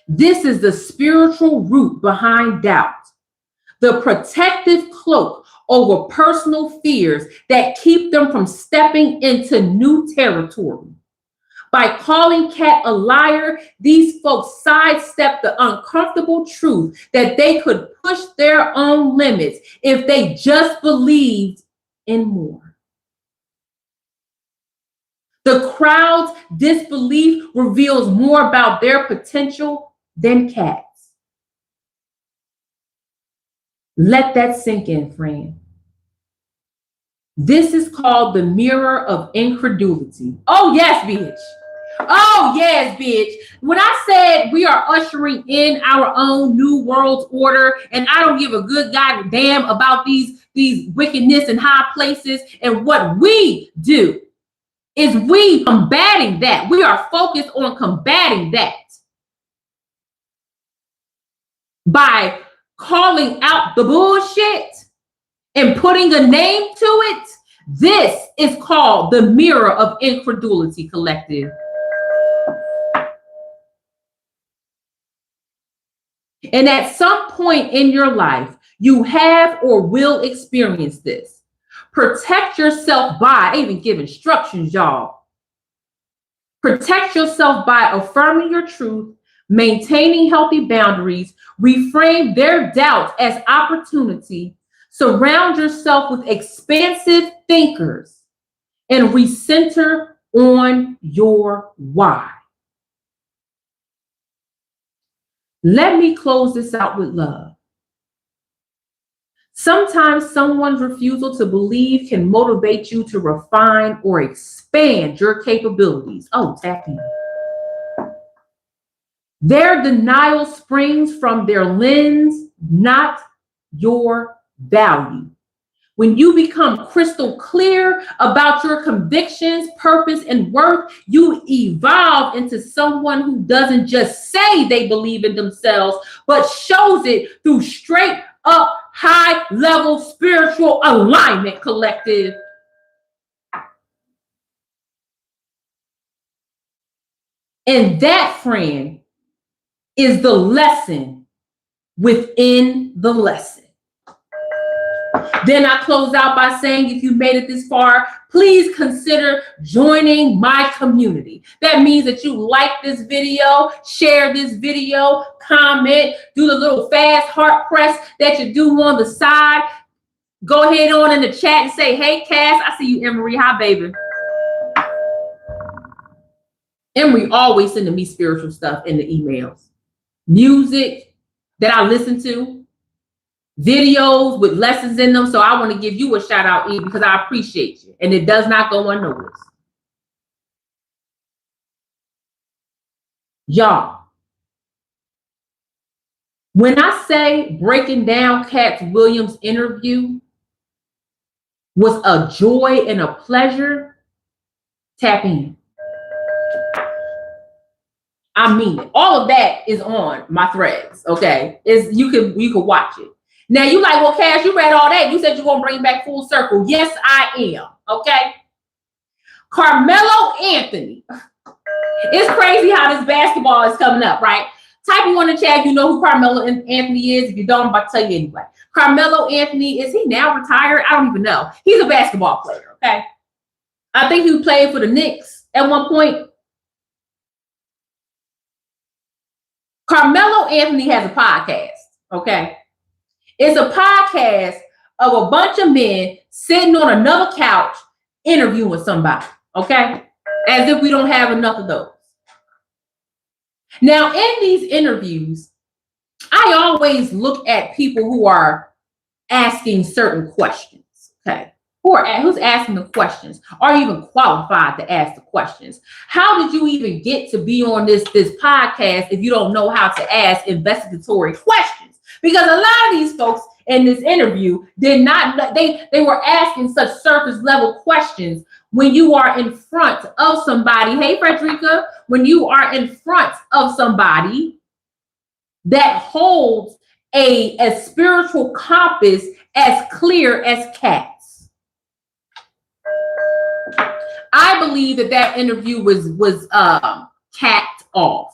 This is the spiritual root behind doubt, the protective cloak over personal fears that keep them from stepping into new territory. By calling Cat a liar, these folks sidestep the uncomfortable truth that they could push their own limits if they just believed in more. The crowd's disbelief reveals more about their potential than Cat's. Let that sink in, friend. This is called the mirror of incredulity. Oh, yes, bitch. Oh, yes, bitch. When I said we are ushering in our own new world order, and I don't give a good goddamn about these wickedness in high places, and what we do is we combating that. We are focused on combating that by calling out the bullshit and putting a name to it. This is called the mirror of incredulity, collective. And at some point in your life, you have or will experience this. Protect yourself by, I even give instructions, y'all. Protect yourself by affirming your truth, maintaining healthy boundaries, reframe their doubts as opportunity, surround yourself with expansive thinkers, and recenter on your why. Let me close this out with love. Sometimes someone's refusal to believe can motivate you to refine or expand your capabilities. Oh, tap in. Their denial springs from their lens, not your value. When you become crystal clear about your convictions, purpose, and worth, you evolve into someone who doesn't just say they believe in themselves, but shows it through straight up high level spiritual alignment, collective. And that, friend, is the lesson within the lesson. Then I close out by saying, if you made it this far, please consider joining my community. That means that you like this video, share this video, comment, do the little fast heart press that you do on the side. Go ahead on in the chat and say, hey, Cass, I see you, Emery. Hi, baby. Emery always sending me spiritual stuff in the emails. Music that I listen to. Videos with lessons in them. So I want to give you a shout out, E, because I appreciate you. And it does not go unnoticed. Y'all, when I say breaking down Cat Williams' interview was a joy and a pleasure, tap in. I mean it. All of that is on my threads, okay? You can watch it. Now you like, well, Cash, you read all that. You said you're going to bring back full circle. Yes, I am. Okay. Carmelo Anthony It's crazy how this basketball is coming up, right? Type you on the chat, you know who Carmelo Anthony is. If you don't, I'm about to tell you anyway. Carmelo Anthony, is he now retired? I don't even know. He's a basketball player, okay? I think he played for the Knicks at one point. Carmelo Anthony has a podcast, okay? It's a podcast of a bunch of men sitting on another couch interviewing somebody, okay? As if we don't have enough of those. Now, in these interviews, I always look at people who are asking certain questions, okay? Who's asking the questions? Are you even qualified to ask the questions? How did you even get to be on this podcast if you don't know how to ask investigatory questions? Because a lot of these folks in this interview did not, they were asking such surface level questions. When you are in front of somebody, hey, Frederica, when you are in front of somebody that holds a spiritual compass as clear as cats. I believe that interview was capped off.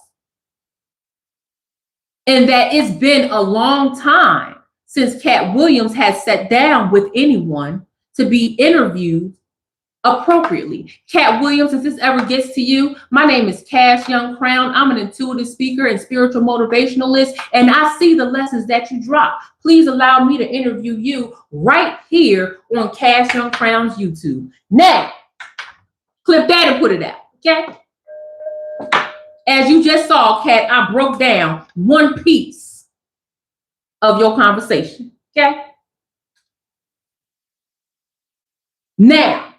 And that it's been a long time since Cat Williams has sat down with anyone to be interviewed appropriately. Cat Williams, if this ever gets to you, my name is Cash Young Crown. I'm an intuitive speaker and spiritual motivationalist, and I see the lessons that you drop. Please allow me to interview you right here on Cash Young Crown's YouTube. Now, clip that and put it out, okay? As you just saw, Cat, I broke down one piece of your conversation, okay? Now,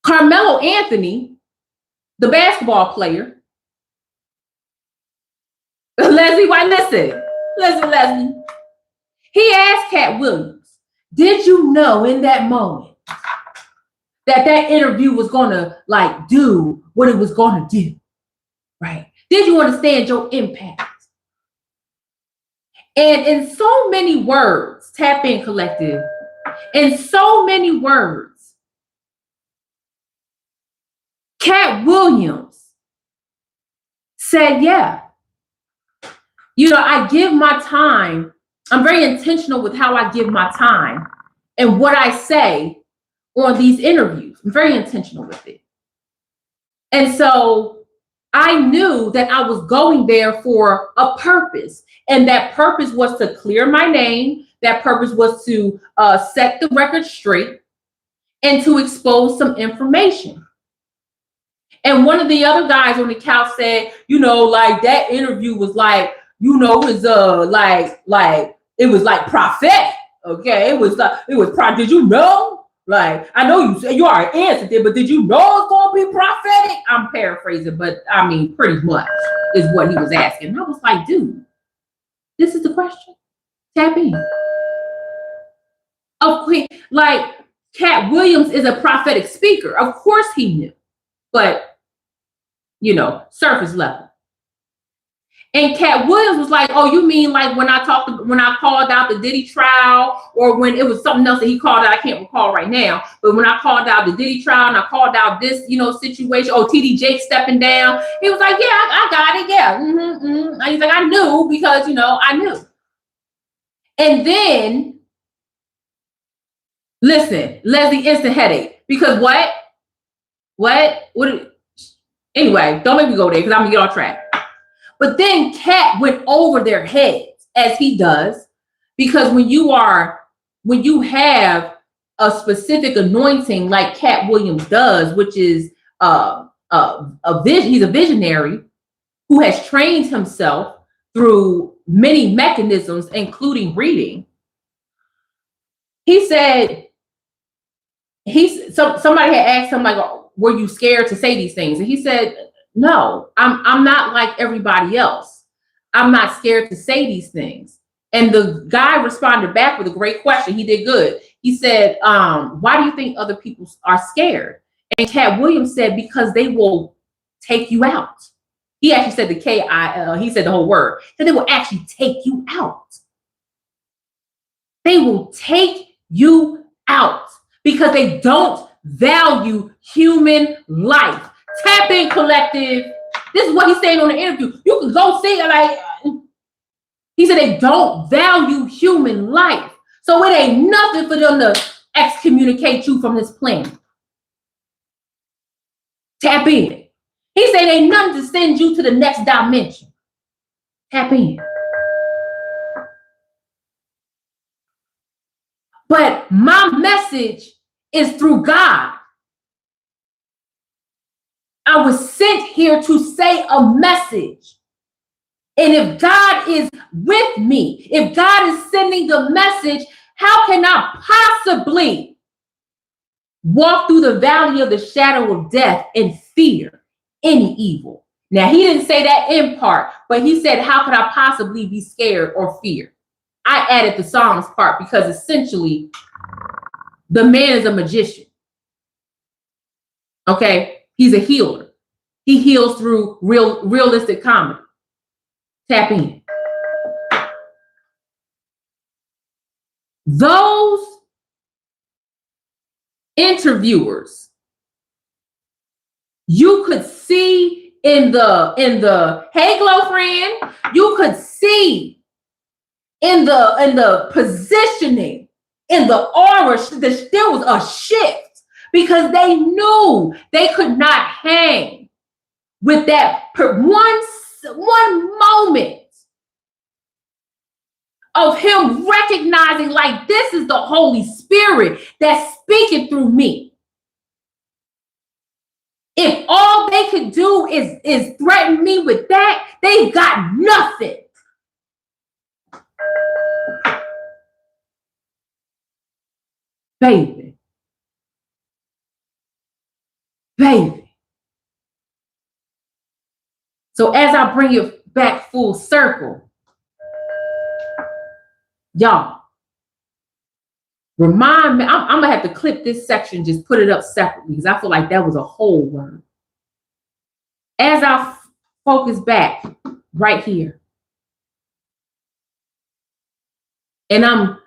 Carmelo Anthony, the basketball player, Leslie White, listen, Leslie. He asked Cat Williams, did you know in that moment that interview was going to do what it was going to do, right? Did you understand your impact? And in so many words, tap in collective, in so many words, Cat Williams said, yeah. You know, I give my time. I'm very intentional with how I give my time and what I say on these interviews. I'm very intentional with it. And so I knew that I was going there for a purpose. And that purpose was to clear my name. That purpose was to set the record straight and to expose some information. And one of the other guys on the couch said, you know, that interview was it was prophetic. Okay, it was did you know? I know you already answered it, but did you know it's gonna be prophetic? I'm paraphrasing, but I mean pretty much is what he was asking. And I was like, dude, this is the question. Tap in. Okay, Cat Williams is a prophetic speaker. Of course he knew, but surface level. And Cat Williams was like, oh, you mean when I called out the Diddy trial, or when it was something else that he called out, I can't recall right now, but when I called out the Diddy trial and I called out this, situation, TD Jake stepping down, he was like, yeah, I got it, yeah. And he's like, I knew because, I knew. And then, listen, Leslie, instant headache, because what? Anyway, don't make me go there because I'm gonna get off track. But then Cat went over their heads, as he does, because when you have a specific anointing like Cat Williams does, which is he's a visionary who has trained himself through many mechanisms, including reading. He said somebody had asked him were you scared to say these things? And he said, no, I'm not like everybody else. I'm not scared to say these things. And the guy responded back with a great question. He did good. He said, why do you think other people are scared? And Cat Williams said, because they will take you out. He actually said he said the whole word. So they will actually take you out. They will take you out because they don't value human life. Tap in, collective. This is what he's saying on the interview. You can go see it. Like, he said they don't value human life. So it ain't nothing for them to excommunicate you from this planet. Tap in. He said ain't nothing to send you to the next dimension. Tap in. But my message is through God. I was sent here to say a message. And if God is with me, if God is sending the message, how can I possibly walk through the valley of the shadow of death and fear any evil? Now, he didn't say that in part, but he said, how could I possibly be scared or fear? I added the Psalms part because essentially the man is a magician. Okay, he's a healer. He heals through realistic comedy. Tap in. Those interviewers, you could see in the hey glow friend, you could see in the positioning, in the aura, there was a shift because they knew they could not hang with that one moment of him recognizing, like, this is the Holy Spirit that's speaking through me. If all they could do is threaten me with that, they've got nothing. Baby. So as I bring it back full circle, y'all, remind me, I'm gonna have to clip this section, just put it up separately because I feel like that was a whole word. As I focus back right here, and I'm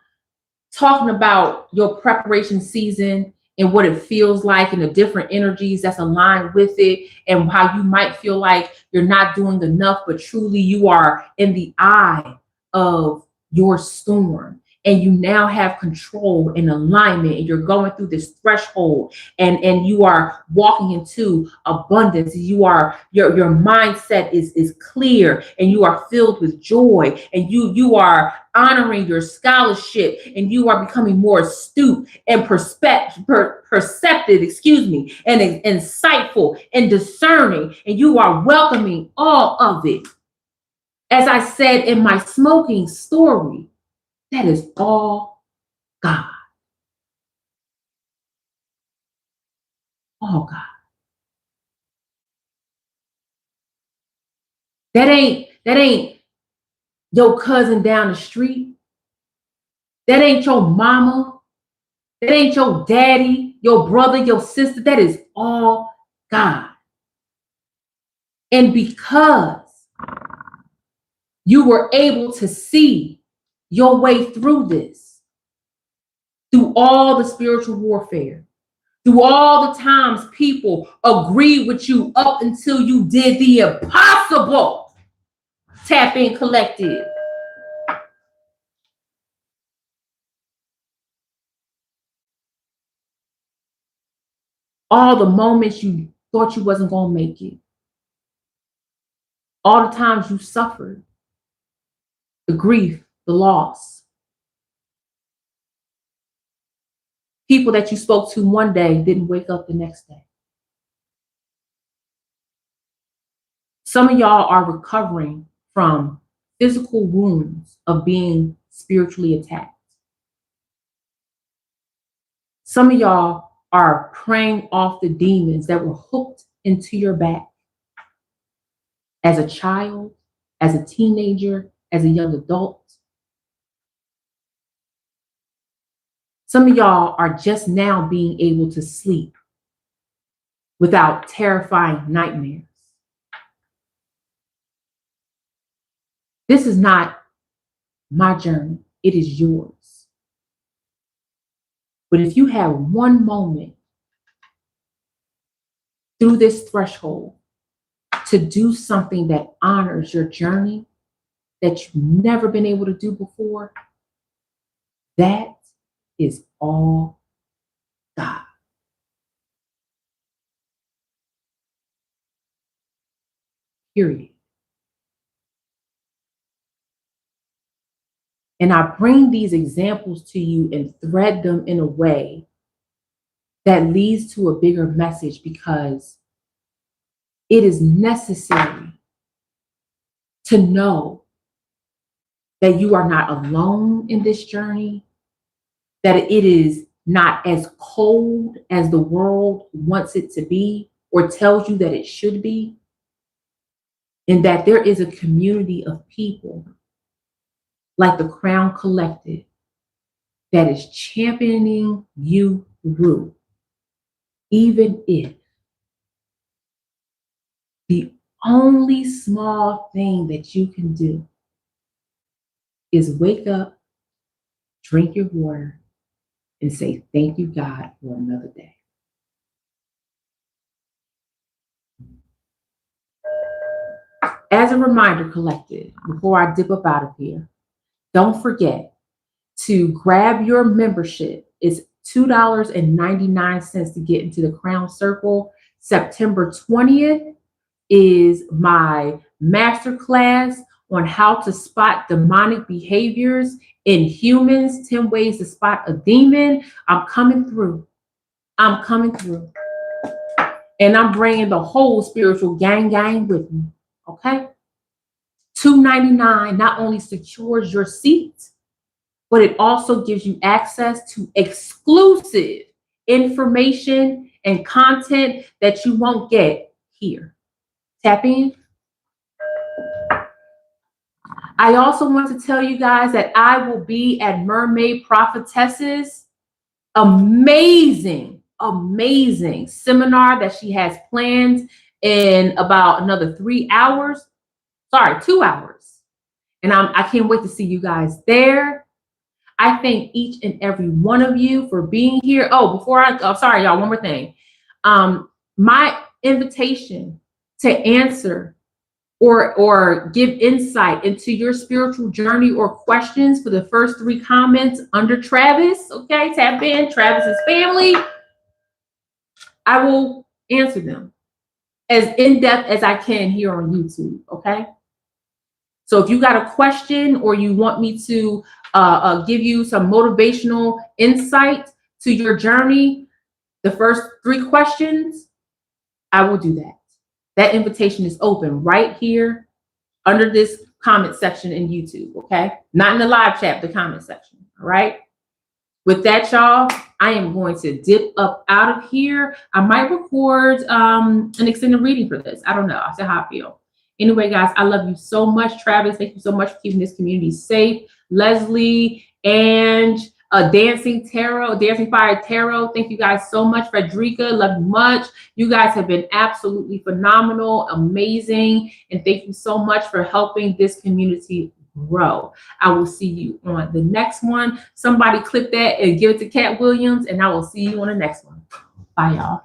talking about your preparation season and what it feels like and the different energies that's aligned with it and how you might feel like you're not doing enough, but truly you are in the eye of your storm and you now have control and alignment and you're going through this threshold and you are walking into abundance. You are your mindset is clear and you are filled with joy and you are honoring your scholarship and you are becoming more astute and perceptive, and insightful and discerning, and you are welcoming all of it. As I said in my smoking story, that is all God. All God. That ain't your cousin down the street. That ain't your mama. That ain't your daddy, your brother, your sister. That is all God. And because you were able to see your way through this, through all the spiritual warfare, through all the times people agreed with you up until you did the impossible. Tap in, collective. All the moments you thought you wasn't going to make it. All the times you suffered. The grief, the loss. People that you spoke to one day didn't wake up the next day. Some of y'all are recovering from physical wounds of being spiritually attacked. Some of y'all are praying off the demons that were hooked into your back as a child, as a teenager, as a young adult. Some of y'all are just now being able to sleep without terrifying nightmares. This is not my journey, it is yours. But if you have one moment through this threshold to do something that honors your journey that you've never been able to do before, that is all God. Period. And I bring these examples to you and thread them in a way that leads to a bigger message, because it is necessary to know that you are not alone in this journey, that it is not as cold as the world wants it to be or tells you that it should be, and that there is a community of people like the Crown Collective that is championing you through, even if the only small thing that you can do is wake up, drink your water, and say, thank you, God, for another day. As a reminder, Collective, before I dip up out of here, don't forget to grab your membership. It's $2.99 to get into the Crown Circle. September 20th is my masterclass on how to spot demonic behaviors in humans, 10 ways to spot a demon. I'm coming through. I'm coming through. And I'm bringing the whole spiritual gang with me, okay? $2.99 not only secures your seat, but it also gives you access to exclusive information and content that you won't get here. Tap in. I also want to tell you guys that I will be at Mermaid Prophetess's amazing seminar that she has planned in about another 2 hours. And I can't wait to see you guys there. I thank each and every one of you for being here. Sorry, y'all, one more thing. My invitation to answer or give insight into your spiritual journey or questions for the first 3 comments under Travis, okay? Tap in, Travis's family. I will answer them as in-depth as I can here on YouTube, okay? So if you got a question or you want me to give you some motivational insight to your journey, the first 3 questions, I will do that. That invitation is open right here under this comment section in YouTube, okay? Not in the live chat, the comment section, all right? With that, y'all, I am going to dip up out of here. I might record an extended reading for this. I don't know. I'll see how I feel. Anyway, guys, I love you so much. Travis, thank you so much for keeping this community safe. Leslie and Dancing Fire Tarot, thank you guys so much. Frederica, love you much. You guys have been absolutely phenomenal, amazing, and thank you so much for helping this community grow. I will see you on the next one. Somebody clip that and give it to Cat Williams, and I will see you on the next one. Bye, y'all.